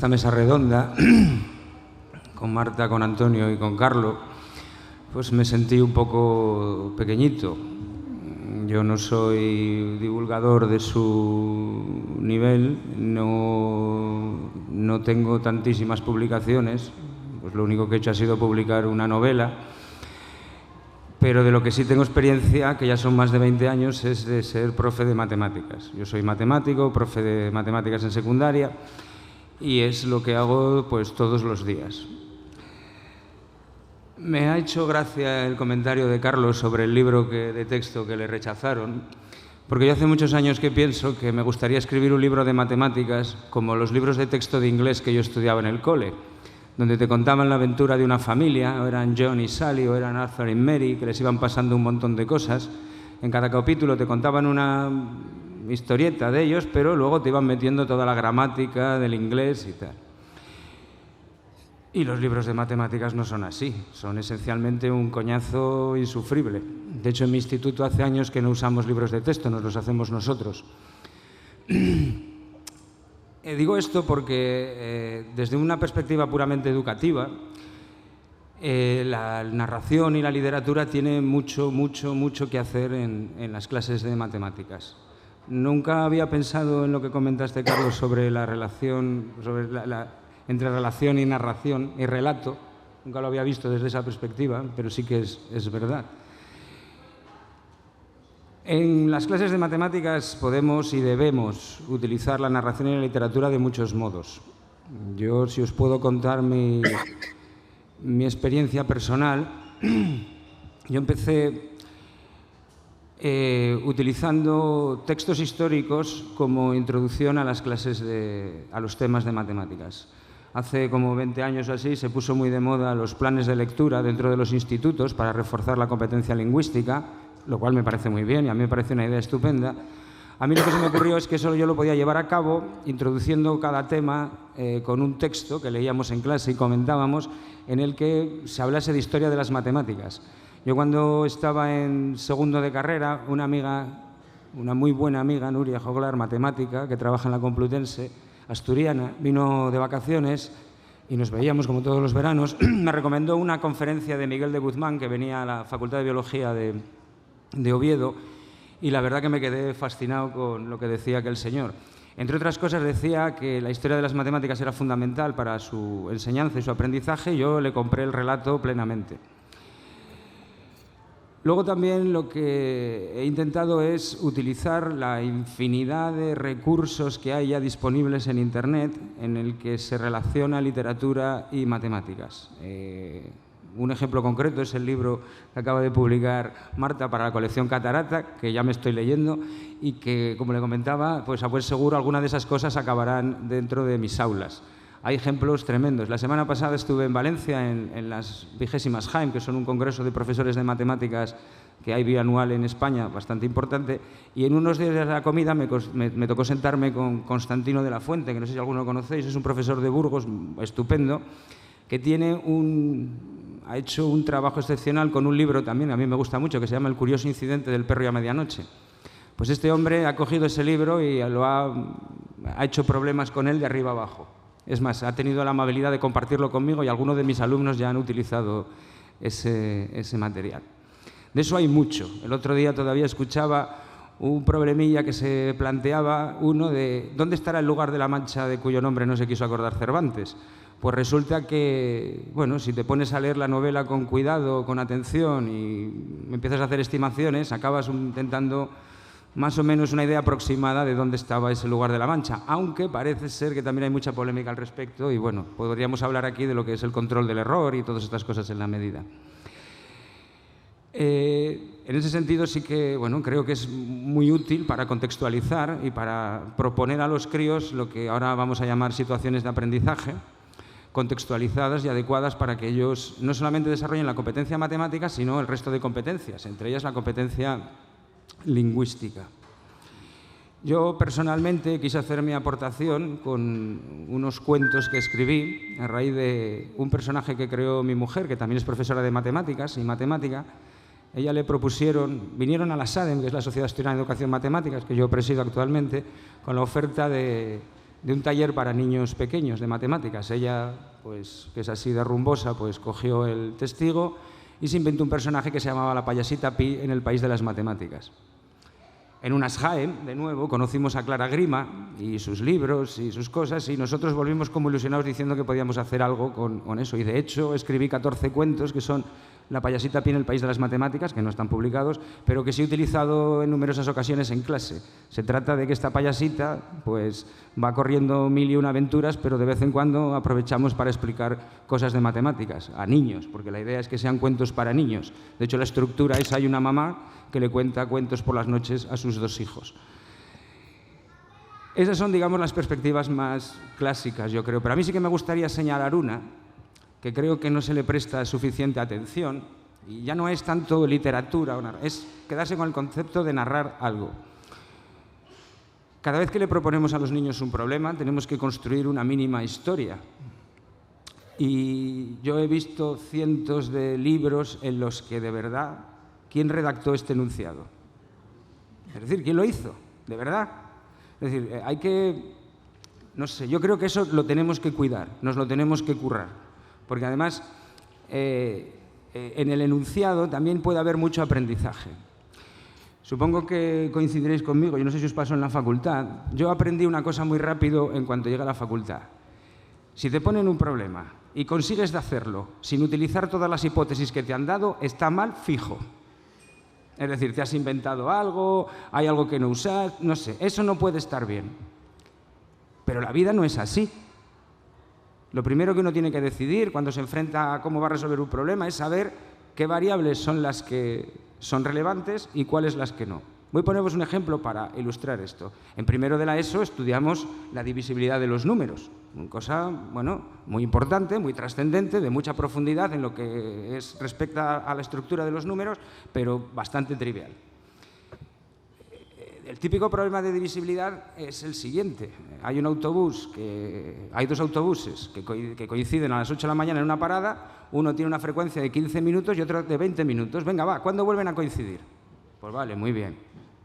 mesa redonda, con Marta, con Antonio y con Carlos, pues me sentí un poco pequeñito. Yo no soy divulgador de su nivel, no tengo tantísimas publicaciones, pues lo único que he hecho ha sido publicar una novela, pero de lo que sí tengo experiencia, que ya son más de 20 años, es de ser profe de matemáticas. Yo soy matemático, profe de matemáticas en secundaria, y es lo que hago pues todos los días. Me ha hecho gracia el comentario de Carlos sobre el libro de texto que le rechazaron, porque yo hace muchos años que pienso que me gustaría escribir un libro de matemáticas como los libros de texto de inglés que yo estudiaba en el cole, donde te contaban la aventura de una familia, o eran John y Sally, o eran Arthur y Mary, que les iban pasando un montón de cosas. En cada capítulo te contaban una historieta de ellos, pero luego te iban metiendo toda la gramática del inglés y tal. Y los libros de matemáticas no son así, son esencialmente un coñazo insufrible. De hecho, en mi instituto hace años que no usamos libros de texto, nos los hacemos nosotros. Digo esto porque desde una perspectiva puramente educativa, la narración y la literatura tienen mucho que hacer en las clases de matemáticas. Nunca había pensado en lo que comentaste, Carlos, sobre la relación, entre relación y narración y relato. Nunca lo había visto desde esa perspectiva, pero sí que es verdad. En las clases de matemáticas podemos y debemos utilizar la narración y la literatura de muchos modos. Yo, si os puedo contar mi experiencia personal, yo empecé utilizando textos históricos como introducción a las clases a los temas de matemáticas. Hace como 20 años o así se puso muy de moda los planes de lectura dentro de los institutos para reforzar la competencia lingüística, lo cual me parece muy bien y a mí me parece una idea estupenda. A mí lo que se me ocurrió es que eso yo lo podía llevar a cabo introduciendo cada tema con un texto que leíamos en clase y comentábamos, en el que se hablase de historia de las matemáticas. Yo cuando estaba en segundo de carrera, una muy buena amiga, Nuria Joglar, matemática, que trabaja en la Complutense, asturiana, vino de vacaciones y nos veíamos como todos los veranos, me recomendó una conferencia de Miguel de Guzmán, que venía a la Facultad de Biología de Oviedo, y la verdad que me quedé fascinado con lo que decía aquel señor. Entre otras cosas decía que la historia de las matemáticas era fundamental para su enseñanza y su aprendizaje, y yo le compré el relato plenamente. Luego también lo que he intentado es utilizar la infinidad de recursos que hay ya disponibles en Internet en el que se relaciona literatura y matemáticas. Un ejemplo concreto es el libro que acaba de publicar Marta para la colección Catarata, que ya me estoy leyendo y que, como le comentaba, pues a buen seguro algunas de esas cosas acabarán dentro de mis aulas. Hay ejemplos tremendos. La semana pasada estuve en Valencia en las 20º JAEM, que son un congreso de profesores de matemáticas que hay bianual en España, bastante importante, y en unos días de la comida me tocó sentarme con Constantino de la Fuente, que no sé si alguno lo conocéis, es un profesor de Burgos estupendo, que ha hecho un trabajo excepcional con un libro también, a mí me gusta mucho, que se llama El curioso incidente del perro y a medianoche. Pues este hombre ha cogido ese libro y ha hecho problemas con él de arriba abajo. Es más, ha tenido la amabilidad de compartirlo conmigo y algunos de mis alumnos ya han utilizado ese material. De eso hay mucho. El otro día todavía escuchaba un problemilla que se planteaba, uno de ¿dónde estará el lugar de la Mancha de cuyo nombre no se quiso acordar Cervantes? Pues resulta que, bueno, si te pones a leer la novela con cuidado, con atención y empiezas a hacer estimaciones, acabas intentando más o menos una idea aproximada de dónde estaba ese lugar de la Mancha, aunque parece ser que también hay mucha polémica al respecto y, bueno, podríamos hablar aquí de lo que es el control del error y todas estas cosas en la medida. En ese sentido sí que, bueno, creo que es muy útil para contextualizar y para proponer a los críos lo que ahora vamos a llamar situaciones de aprendizaje, contextualizadas y adecuadas para que ellos no solamente desarrollen la competencia matemática, sino el resto de competencias, entre ellas la competencia lingüística. Yo personalmente quise hacer mi aportación con unos cuentos que escribí a raíz de un personaje que creó mi mujer, que también es profesora de matemáticas y matemática. Ella le propusieron, vinieron a la SADEM, que es la Sociedad Asturiana de Educación Matemáticas, que yo presido actualmente, con la oferta de un taller para niños pequeños de matemáticas. Ella, pues, que es así de rumbosa, pues cogió el testigo y se inventó un personaje que se llamaba la payasita Pi en el país de las matemáticas. En unas JAEM, de nuevo, conocimos a Clara Grima y sus libros y sus cosas y nosotros volvimos como ilusionados diciendo que podíamos hacer algo con eso. Y de hecho escribí 14 cuentos que son La payasita Pi en el país de las matemáticas, que no están publicados, pero que sí he utilizado en numerosas ocasiones en clase. Se trata de que esta payasita pues, va corriendo 1001 aventuras, pero de vez en cuando aprovechamos para explicar cosas de matemáticas a niños, porque la idea es que sean cuentos para niños. De hecho, la estructura es, hay una mamá que le cuenta cuentos por las noches a sus 2 hijos. Esas son, digamos, las perspectivas más clásicas, yo creo. Pero a mí sí que me gustaría señalar una que creo que no se le presta suficiente atención, y ya no es tanto literatura, es quedarse con el concepto de narrar algo. Cada vez que le proponemos a los niños un problema, tenemos que construir una mínima historia. Y yo he visto cientos de libros en los que, de verdad, ¿quién redactó este enunciado? Es decir, ¿quién lo hizo? ¿De verdad? Es decir, hay que... No sé, yo creo que eso lo tenemos que cuidar, nos lo tenemos que currar. Porque además, en el enunciado también puede haber mucho aprendizaje. Supongo que coincidiréis conmigo, yo no sé si os pasó en la facultad. Yo aprendí una cosa muy rápido en cuanto llegué a la facultad. Si te ponen un problema y consigues de hacerlo sin utilizar todas las hipótesis que te han dado, está mal fijo. Es decir, te has inventado algo, hay algo que no usas, no sé, eso no puede estar bien. Pero la vida no es así. Lo primero que uno tiene que decidir cuando se enfrenta a cómo va a resolver un problema es saber qué variables son las que son relevantes y cuáles las que no. Voy a poneros un ejemplo para ilustrar esto. En primero de la ESO estudiamos la divisibilidad de los números, una cosa, bueno, muy importante, muy trascendente, de mucha profundidad en lo que respecta a la estructura de los números, pero bastante trivial. El típico problema de divisibilidad es el siguiente. Hay un autobús, hay 2 autobuses que coinciden a las 8 de la mañana en una parada, uno tiene una frecuencia de 15 minutos y otro de 20 minutos. Venga, va, ¿cuándo vuelven a coincidir? Pues vale, muy bien.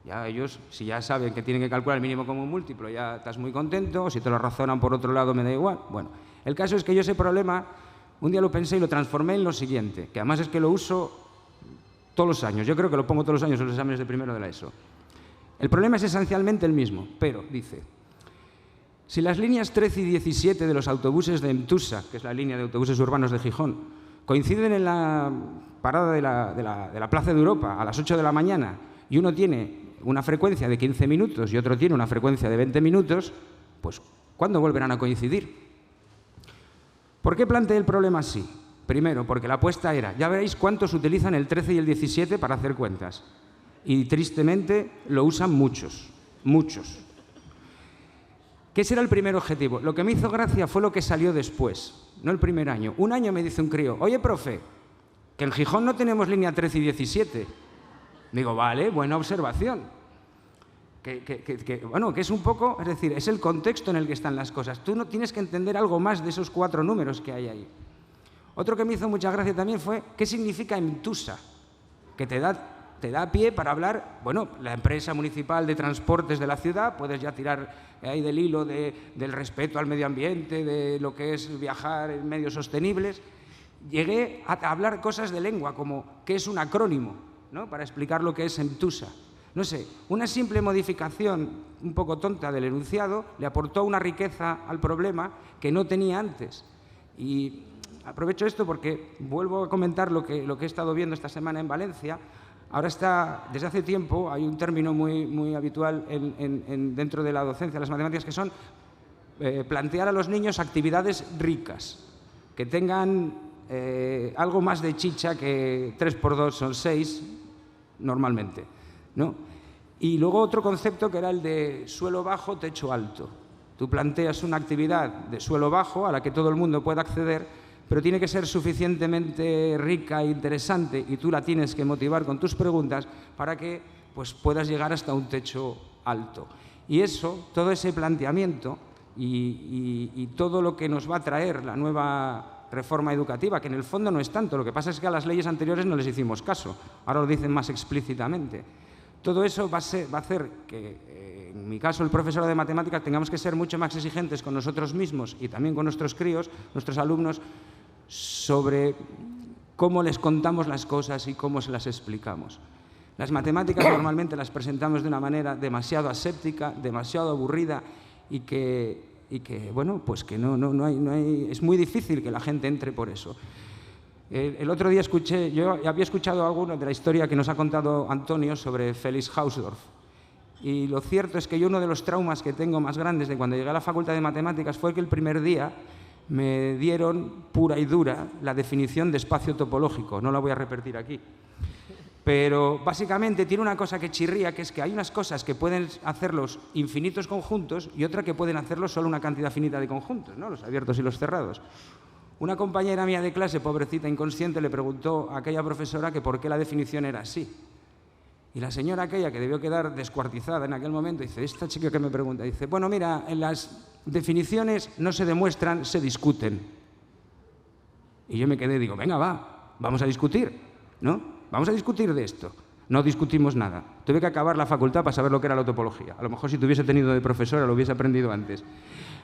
Ya ellos, si ya saben que tienen que calcular el mínimo común múltiplo, ya estás muy contento, si te lo razonan por otro lado me da igual. Bueno, el caso es que yo ese problema, un día lo pensé y lo transformé en lo siguiente, que además es que lo uso todos los años, yo creo que lo pongo todos los años en los exámenes de primero de la ESO. El problema es esencialmente el mismo, pero, dice, si las líneas 13 y 17 de los autobuses de Emtusa, que es la línea de autobuses urbanos de Gijón, coinciden en la parada de la Plaza de Europa a las 8 de la mañana y uno tiene una frecuencia de 15 minutos y otro tiene una frecuencia de 20 minutos, pues ¿cuándo volverán a coincidir? ¿Por qué planteé el problema así? Primero, porque la apuesta era, ya veréis cuántos utilizan el 13 y el 17 para hacer cuentas. Y tristemente lo usan muchos, muchos. ¿Qué será el primer objetivo? Lo que me hizo gracia fue lo que salió después, no el primer año. Un año me dice un crío, oye, profe, que en Gijón no tenemos línea 13 y 17. Digo, vale, buena observación. Bueno, que es un poco, es decir, es el contexto en el que están las cosas. Tú no tienes que entender algo más de esos 4 números que hay ahí. Otro que me hizo mucha gracia también fue, ¿qué significa EMTUSA? Que te da pie para hablar, bueno, la empresa municipal de transportes de la ciudad, puedes ya tirar ahí del hilo del respeto al medio ambiente, de lo que es viajar en medios sostenibles. Llegué a hablar cosas de lengua, como qué es un acrónimo, ¿no? Para explicar lo que es EMTUSA. No sé, una simple modificación un poco tonta del enunciado le aportó una riqueza al problema que no tenía antes. Y aprovecho esto porque vuelvo a comentar lo que he estado viendo esta semana en Valencia. Ahora está, desde hace tiempo, hay un término muy habitual dentro de la docencia de las matemáticas que son plantear a los niños actividades ricas, que tengan algo más de chicha que 3 por 2 son 6 normalmente, ¿no? Y luego otro concepto que era el de suelo bajo, techo alto. Tú planteas una actividad de suelo bajo a la que todo el mundo pueda acceder, pero tiene que ser suficientemente rica e interesante y tú la tienes que motivar con tus preguntas para que pues, puedas llegar hasta un techo alto. Y eso, todo ese planteamiento y todo lo que nos va a traer la nueva reforma educativa, que en el fondo no es tanto, lo que pasa es que a las leyes anteriores no les hicimos caso, ahora lo dicen más explícitamente. Todo eso va a hacer que, en mi caso, el profesor de matemáticas, tengamos que ser mucho más exigentes con nosotros mismos y también con nuestros críos, nuestros alumnos, sobre cómo les contamos las cosas y cómo se las explicamos. Las matemáticas normalmente las presentamos de una manera demasiado aséptica, demasiado aburrida y que bueno, pues que no hay, es muy difícil que la gente entre por eso. El otro día yo había escuchado algo de la historia que nos ha contado Antonio sobre Felix Hausdorff. Y lo cierto es que yo uno de los traumas que tengo más grandes de cuando llegué a la Facultad de Matemáticas fue que el primer día me dieron pura y dura la definición de espacio topológico. No la voy a repetir aquí. Pero básicamente tiene una cosa que chirría, que es que hay unas cosas que pueden hacerlos infinitos conjuntos y otra que pueden hacerlos solo una cantidad finita de conjuntos, ¿no? Los abiertos y los cerrados. Una compañera mía de clase, pobrecita, inconsciente, le preguntó a aquella profesora que por qué la definición era así. Y la señora aquella, que debió quedar descuartizada en aquel momento, dice, esta chica que me pregunta, dice, bueno, mira, en las definiciones no se demuestran, se discuten. Y yo me quedé, digo, venga, vamos a discutir, ¿no? Vamos a discutir de esto. No discutimos nada. Tuve que acabar la facultad para saber lo que era la topología. A lo mejor si tuviese tenido de profesora lo hubiese aprendido antes.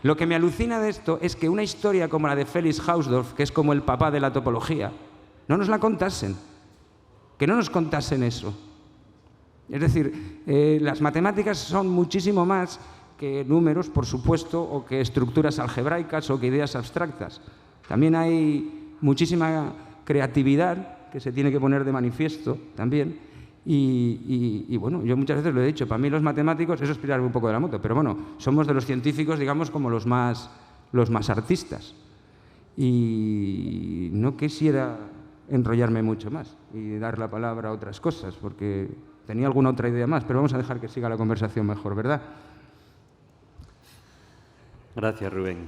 Lo que me alucina de esto es que una historia como la de Felix Hausdorff, que es como el papá de la topología, no nos la contasen. Que no nos contasen eso. Es decir, las matemáticas son muchísimo más que números, por supuesto, o que estructuras algebraicas o que ideas abstractas. También hay muchísima creatividad que se tiene que poner de manifiesto también. Y bueno, yo muchas veces lo he dicho, para mí los matemáticos, eso es tirarme un poco de la moto, pero bueno, somos de los científicos, digamos, como los más artistas. Y no quisiera enrollarme mucho más y dar la palabra a otras cosas, porque tenía alguna otra idea más, pero vamos a dejar que siga la conversación mejor, ¿verdad? Gracias, Rubén.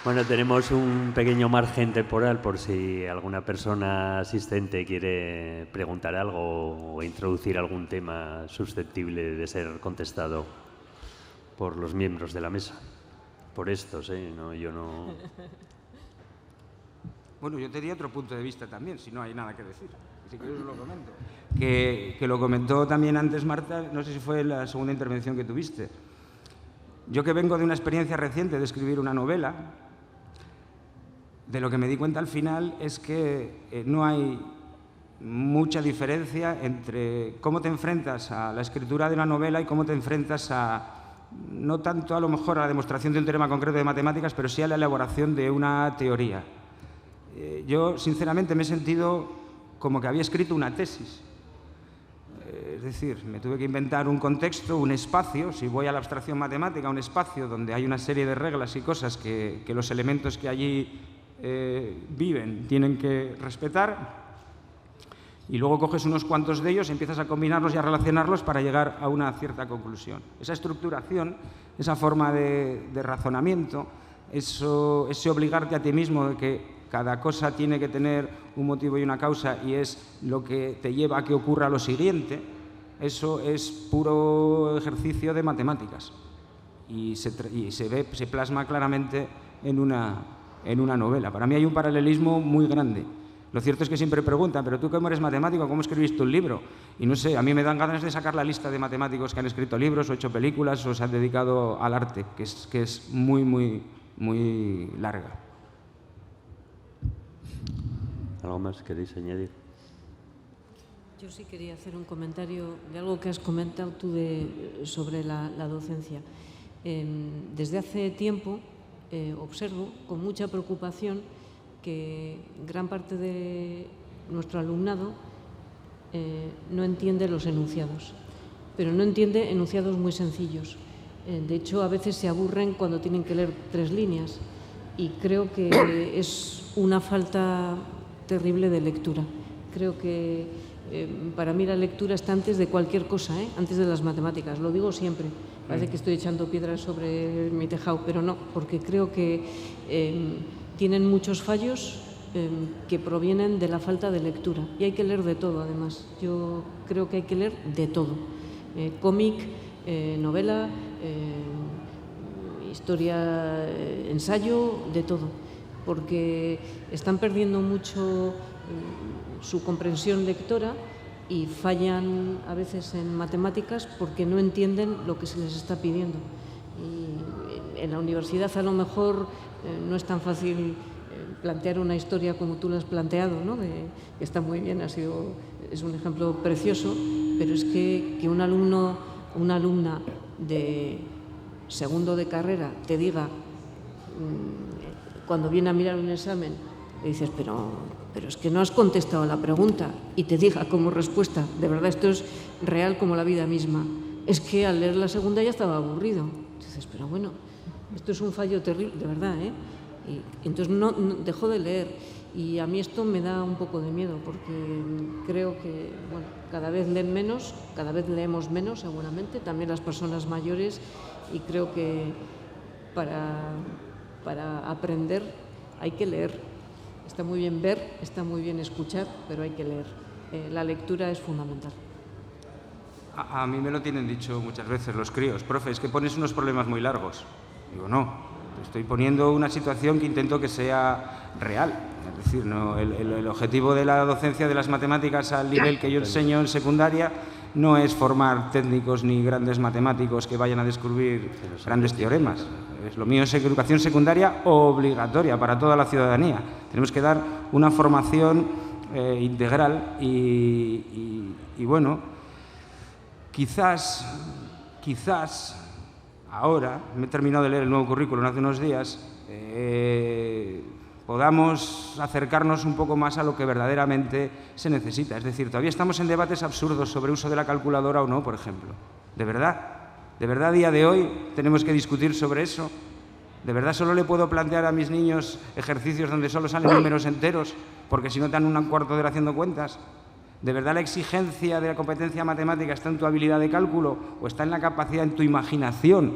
Bueno, tenemos un pequeño margen temporal por si alguna persona asistente quiere preguntar algo o introducir algún tema susceptible de ser contestado por los miembros de la mesa. Por estos, no, yo no... Bueno, yo tenía otro punto de vista también, si no hay nada que decir. Si quieres lo comento. Que lo comentó también antes Marta, no sé si fue la segunda intervención que tuviste. Yo que vengo de una experiencia reciente de escribir una novela, de lo que me di cuenta al final es que no hay mucha diferencia entre cómo te enfrentas a la escritura de una novela y cómo te enfrentas a no tanto a lo mejor a la demostración de un teorema concreto de matemáticas, pero sí a la elaboración de una teoría. Yo, sinceramente, me he sentido como que había escrito una tesis. Es decir, me tuve que inventar un contexto, un espacio. Si voy a la abstracción matemática, un espacio donde hay una serie de reglas y cosas que los elementos que allí viven tienen que respetar, y luego coges unos cuantos de ellos y empiezas a combinarlos y a relacionarlos para llegar a una cierta conclusión. Esa estructuración, esa forma de razonamiento, ese obligarte a ti mismo de que cada cosa tiene que tener un motivo y una causa y es lo que te lleva a que ocurra lo siguiente, eso es puro ejercicio de matemáticas y se plasma claramente en una novela. Para mí hay un paralelismo muy grande. Lo cierto es que siempre preguntan, pero tú como eres matemático, ¿cómo escribiste un libro? Y no sé, a mí me dan ganas de sacar la lista de matemáticos que han escrito libros o hecho películas o se han dedicado al arte, que es muy, muy, muy larga. ¿Algo más queréis añadir? Yo sí quería hacer un comentario de algo que has comentado tú sobre la docencia. Desde hace tiempo observo con mucha preocupación que gran parte de nuestro alumnado no entiende los enunciados, pero no entiende enunciados muy sencillos. De hecho, a veces se aburren cuando tienen que leer 3 líneas y creo que es una falta terrible de lectura. Creo que para mí la lectura está antes de cualquier cosa, antes de las matemáticas. Lo digo siempre. Parece que estoy echando piedras sobre mi tejado, pero no, porque creo que tienen muchos fallos que provienen de la falta de lectura. Y hay que leer de todo, además. Yo creo que hay que leer de todo. Cómic, novela, historia, ensayo, de todo. Porque están perdiendo mucho su comprensión lectora y fallan a veces en matemáticas porque no entienden lo que se les está pidiendo. Y en la universidad a lo mejor no es tan fácil plantear una historia como tú la has planteado, ¿no? Que está muy bien, es un ejemplo precioso, pero es que un alumno o una alumna de segundo de carrera te diga, cuando viene a mirar un examen, le dices, pero es que no has contestado la pregunta, y te diga como respuesta, de verdad esto es real como la vida misma, es que al leer la segunda ya estaba aburrido. Dices, pero bueno, esto es un fallo terrible, de verdad, Y entonces no dejó de leer, y a mí esto me da un poco de miedo, porque creo que bueno, cada vez leen menos, cada vez leemos menos seguramente, también las personas mayores, y creo que para aprender hay que leer. Está muy bien ver, está muy bien escuchar, pero hay que leer. La lectura es fundamental. A mí me lo tienen dicho muchas veces los críos. Profe, es que pones unos problemas muy largos. Digo, no, estoy poniendo una situación que intento que sea real. Es decir, no, el objetivo de la docencia de las matemáticas al nivel que yo enseño en secundaria no es formar técnicos ni grandes matemáticos que vayan a descubrir grandes teoremas. Lo mío es educación secundaria obligatoria para toda la ciudadanía. Tenemos que dar una formación integral y bueno, quizás ahora, me he terminado de leer el nuevo currículum hace unos días, podamos acercarnos un poco más a lo que verdaderamente se necesita. Es decir, todavía estamos en debates absurdos sobre uso de la calculadora o no, por ejemplo. ¿De verdad? ¿De verdad a día de hoy tenemos que discutir sobre eso? ¿De verdad solo le puedo plantear a mis niños ejercicios donde solo salen números enteros porque si no te dan un cuarto de hora haciendo cuentas? ¿De verdad la exigencia de la competencia matemática está en tu habilidad de cálculo o está en la capacidad, en tu imaginación,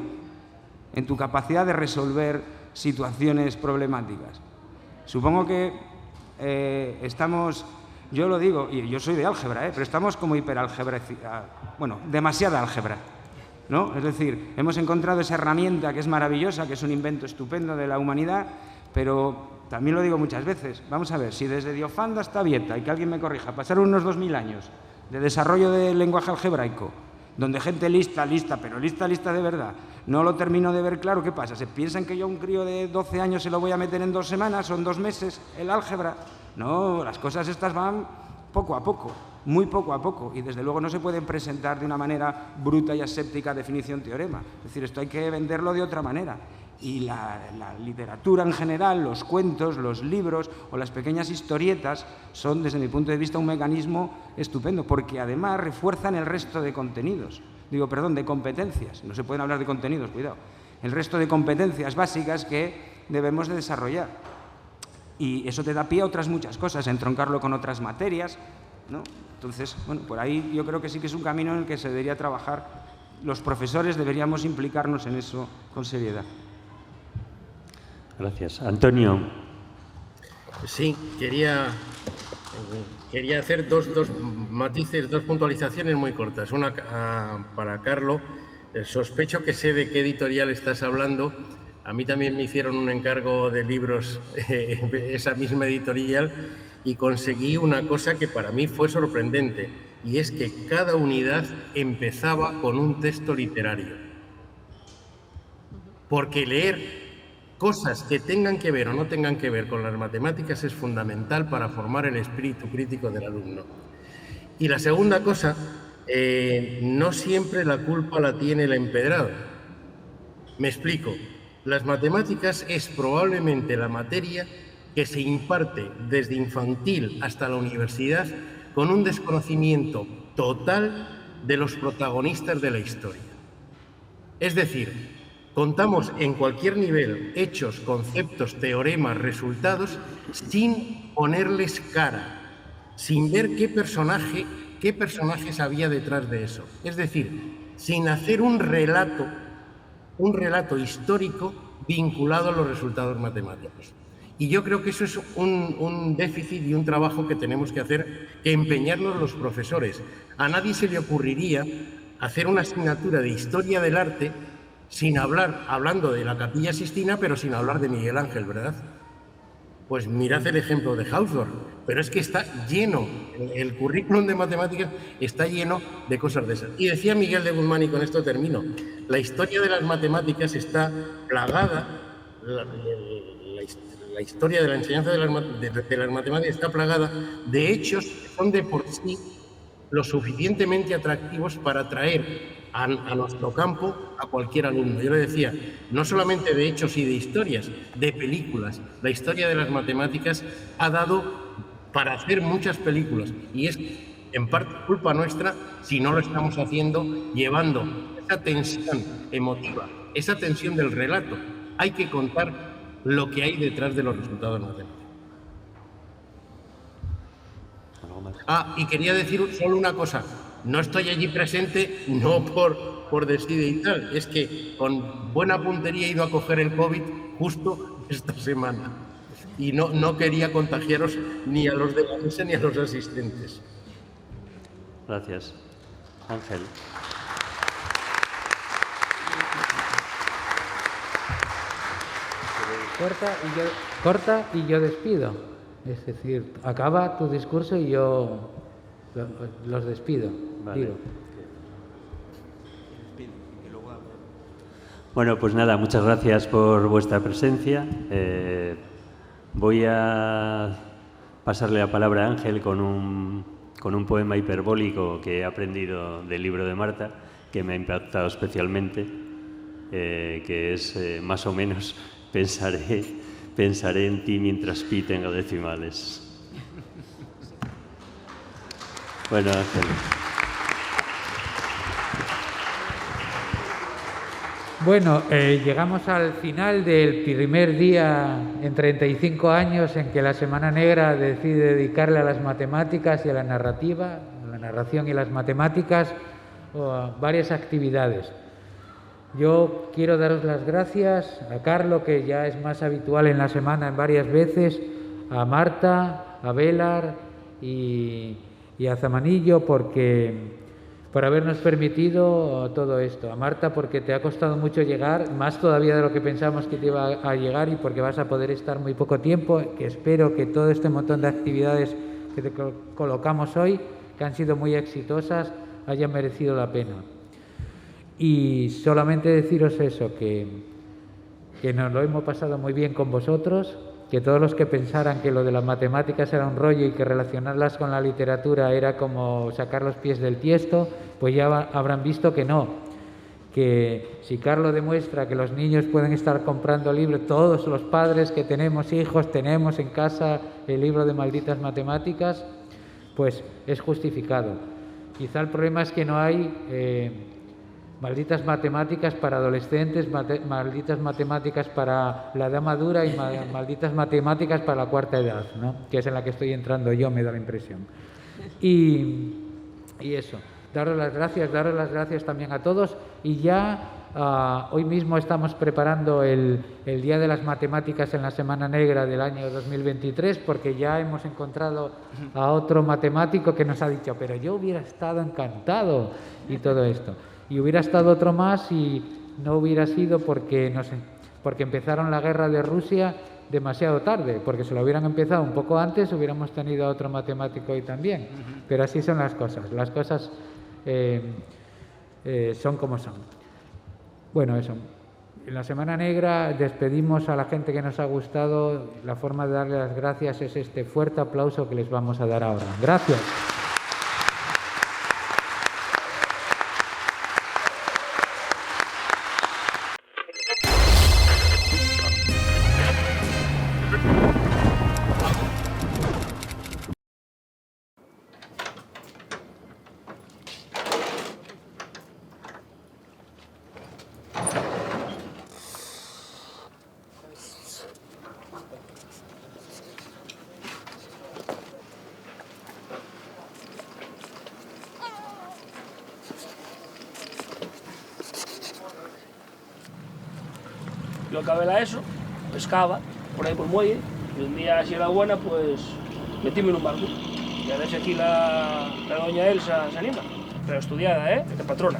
en tu capacidad de resolver situaciones problemáticas? Supongo que estamos, yo lo digo, y yo soy de álgebra, pero estamos como hiperálgebra, bueno, demasiada álgebra, ¿no? Es decir, hemos encontrado esa herramienta que es maravillosa, que es un invento estupendo de la humanidad, pero también lo digo muchas veces, vamos a ver, si desde Diofanda hasta Vieta, y que alguien me corrija, pasaron unos 2000 años de desarrollo del lenguaje algebraico, donde gente lista, pero lista de verdad, no lo termino de ver claro, ¿qué pasa? ¿Se piensan que yo a un crío de 12 años se lo voy a meter en 2 semanas o en 2 meses el álgebra? No, las cosas estas van poco a poco, muy poco a poco, y desde luego no se pueden presentar de una manera bruta y aséptica definición-teorema. Es decir, esto hay que venderlo de otra manera. Y la literatura en general, los cuentos, los libros o las pequeñas historietas son, desde mi punto de vista, un mecanismo estupendo, porque además refuerzan el resto de contenidos, de competencias. No se pueden hablar de contenidos, cuidado. El resto de competencias básicas que debemos de desarrollar. Y eso te da pie a otras muchas cosas, entroncarlo con otras materias, ¿no? Entonces, bueno, por ahí yo creo que sí que es un camino en el que se debería trabajar. Los profesores deberíamos implicarnos en eso con seriedad. Gracias. Antonio. Sí, quería hacer dos matices, dos puntualizaciones muy cortas. Una para Carlo. Sospecho que sé de qué editorial estás hablando. A mí también me hicieron un encargo de libros, esa misma editorial, y conseguí una cosa que para mí fue sorprendente, y es que cada unidad empezaba con un texto literario. Porque leer cosas que tengan que ver o no tengan que ver con las matemáticas es fundamental para formar el espíritu crítico del alumno. Y la segunda cosa, no siempre la culpa la tiene el empedrado. Me explico. Las matemáticas es probablemente la materia que se imparte desde infantil hasta la universidad con un desconocimiento total de los protagonistas de la historia. Es decir, contamos en cualquier nivel hechos, conceptos, teoremas, resultados sin ponerles cara, sin ver qué personajes había detrás de eso. Es decir, sin hacer un relato histórico vinculado a los resultados matemáticos. Y yo creo que eso es un déficit y un trabajo que tenemos que hacer, que empeñarnos los profesores. A nadie se le ocurriría hacer una asignatura de historia del arte hablando de la Capilla Sixtina, pero sin hablar de Miguel Ángel, ¿verdad? Pues mirad el ejemplo de Hausdorff, pero es que está lleno, el currículum de matemáticas está lleno de cosas de esas. Y decía Miguel de Guzmán, y con esto termino, la historia de las matemáticas está plagada, la historia de la enseñanza de las matemáticas está plagada de hechos que son de por sí lo suficientemente atractivos para atraer a nuestro campo a cualquier alumno. Yo le decía, no solamente de hechos y de historias, de películas. La historia de las matemáticas ha dado para hacer muchas películas y es en parte culpa nuestra si no lo estamos haciendo, llevando esa tensión emotiva, esa tensión del relato. Hay que contar lo que hay detrás de los resultados matemáticos. Y quería decir solo una cosa. No estoy allí presente, no por decide y tal, es que con buena puntería he ido a coger el COVID justo esta semana y no quería contagiaros ni a los de la mesa ni a los asistentes. Gracias. Ángel. Corta y yo despido. Es decir, acaba tu discurso y yo los despido. Vale. Digo. Bueno, pues nada, muchas gracias por vuestra presencia. Voy a pasarle la palabra a Ángel con un poema hiperbólico que he aprendido del libro de Marta, que me ha impactado especialmente, que es más o menos pensaré en ti mientras pi tenga decimales. Bueno, Ángel. Bueno, llegamos al final del primer día en 35 años en que la Semana Negra decide dedicarle a las matemáticas y a la narrativa, a la narración y las matemáticas, varias actividades. Yo quiero daros las gracias a Carlo, que ya es más habitual en la semana en varias veces, a Marta, a Velar y a Zamanillo por habernos permitido todo esto. A Marta porque te ha costado mucho llegar, más todavía de lo que pensamos que te iba a llegar, y porque vas a poder estar muy poco tiempo, que espero que todo este montón de actividades que te colocamos hoy, que han sido muy exitosas, hayan merecido la pena. Y solamente deciros eso, que nos lo hemos pasado muy bien con vosotros, que todos los que pensaran que lo de las matemáticas era un rollo y que relacionarlas con la literatura era como sacar los pies del tiesto, pues ya habrán visto que no, que si Carlos demuestra que los niños pueden estar comprando libros, todos los padres que tenemos hijos tenemos en casa el libro de Malditas Matemáticas, pues es justificado. Quizá el problema es que no hay malditas matemáticas para adolescentes, malditas matemáticas para la edad madura y malditas matemáticas para la cuarta edad, ¿no? Que es en la que estoy entrando yo, me da la impresión. Y eso, daros las gracias también a todos, y ya hoy mismo estamos preparando el Día de las Matemáticas en la Semana Negra del año 2023, porque ya hemos encontrado a otro matemático que nos ha dicho, pero yo hubiera estado encantado y todo esto. Y hubiera estado otro más y no hubiera sido porque empezaron la guerra de Rusia demasiado tarde, porque si lo hubieran empezado un poco antes hubiéramos tenido a otro matemático hoy también. Pero así son las cosas son como son. Bueno, eso. En la Semana Negra despedimos a la gente que nos ha gustado. La forma de darle las gracias es este fuerte aplauso que les vamos a dar ahora. Gracias. Yo acabé la ESO, pescaba por ahí por el muelle, y un día, si era buena, pues metíme en un barco. Y a ver si aquí la doña Elsa se anima. Pero estudiada, de patrona.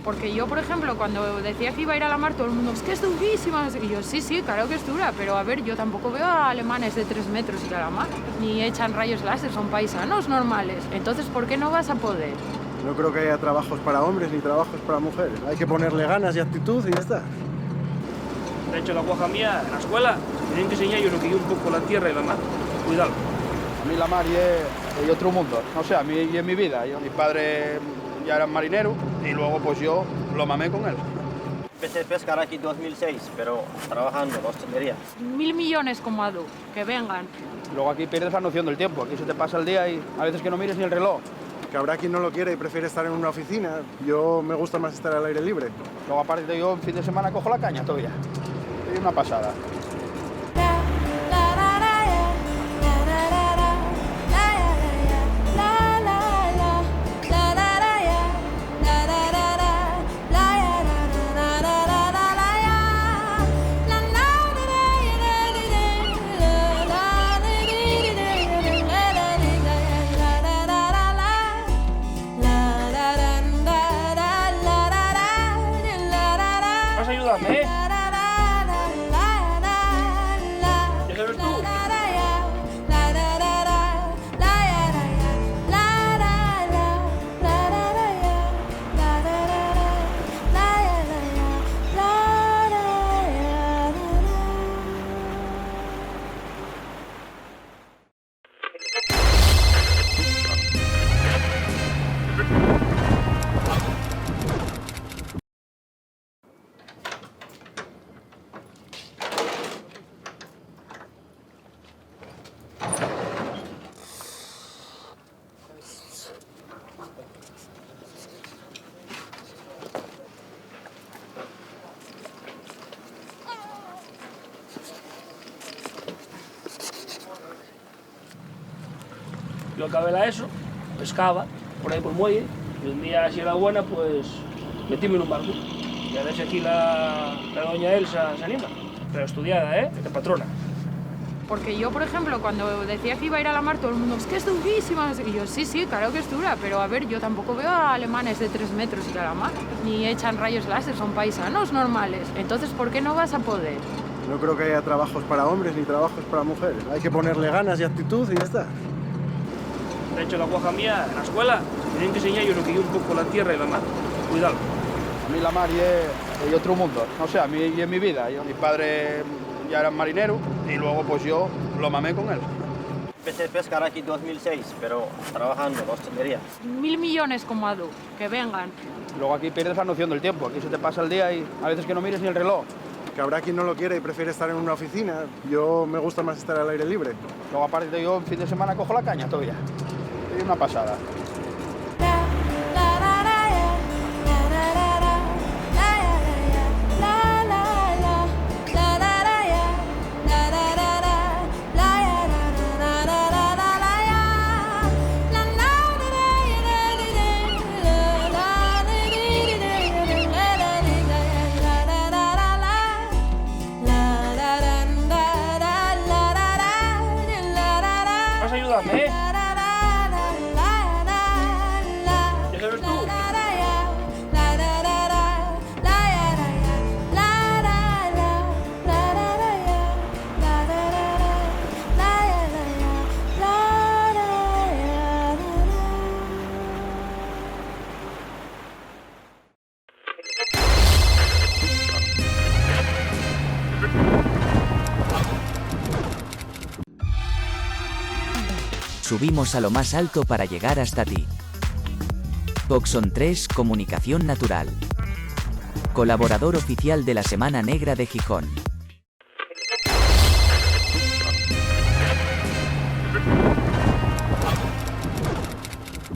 Porque yo, por ejemplo, cuando decía que iba a ir a la mar, todo el mundo, es que es durísima. Y yo, sí, claro que es dura, pero a ver, yo tampoco veo a alemanes de 3 metros y a la mar, ni echan rayos láser, son paisanos normales. Entonces, ¿por qué no vas a poder? No creo que haya trabajos para hombres ni trabajos para mujeres. Hay que ponerle ganas y actitud y ya está. De hecho, la guaja mía, en la escuela, tienen que enseñar yo lo que yo un poco la tierra y la mar. Cuidado. A mí la mar es otro mundo. No sé, a mí y en mi vida. Mi padre ya era marinero y luego pues yo lo mamé con él. Empecé a pescar aquí en 2006, pero trabajando en la hostelería. 1000 millones como Adu, que vengan. Luego aquí pierdes la noción del tiempo. Aquí se te pasa el día y a veces que no mires ni el reloj. Que habrá quien no lo quiere y prefiere estar en una oficina. Yo me gusta más estar al aire libre. Luego aparte yo en fin de semana cojo la caña todavía. Es una pasada. Vas a ayudarme, ¿Ya sabes tú? Yo acabé la ESO, pescaba por ahí por el muelle, y un día, si era buena, pues metíme en un barco. Y a ver si aquí la doña Elsa se anima. Pero estudiada, de patrona. Porque yo, por ejemplo, cuando decía que iba a ir a la mar, todo el mundo, es que es durísima. Y yo, sí, claro que es dura, pero a ver, yo tampoco veo a alemanes de 3 metros y a la mar, ni echan rayos láser, son paisanos normales. Entonces, ¿por qué no vas a poder? No creo que haya trabajos para hombres ni trabajos para mujeres. Hay que ponerle ganas y actitud y ya está. De hecho, la guaja mía, en la escuela, tienen que enseñar yo lo que yo un poco la tierra y la mar. Cuidado. A mí la mar es otro mundo. No sé, a mí y en mi vida. Mi padre ya era marinero y luego pues yo lo mamé con él. Empecé a pescar aquí en 2006, pero trabajando en hostelería. 1000 millones como Adu, que vengan. Luego aquí pierdes la noción del tiempo, aquí se te pasa el día y a veces que no mires ni el reloj. Que habrá quien no lo quiere y prefiere estar en una oficina. Yo me gusta más estar al aire libre. Luego aparte yo en fin de semana cojo la caña todavía. Es una pasada. Vas a ayudarme, ¿eh? ¿Ya sabes tú? Subimos a lo más alto para llegar hasta ti. Coxon 3 Comunicación Natural. Colaborador oficial de la Semana Negra de Gijón.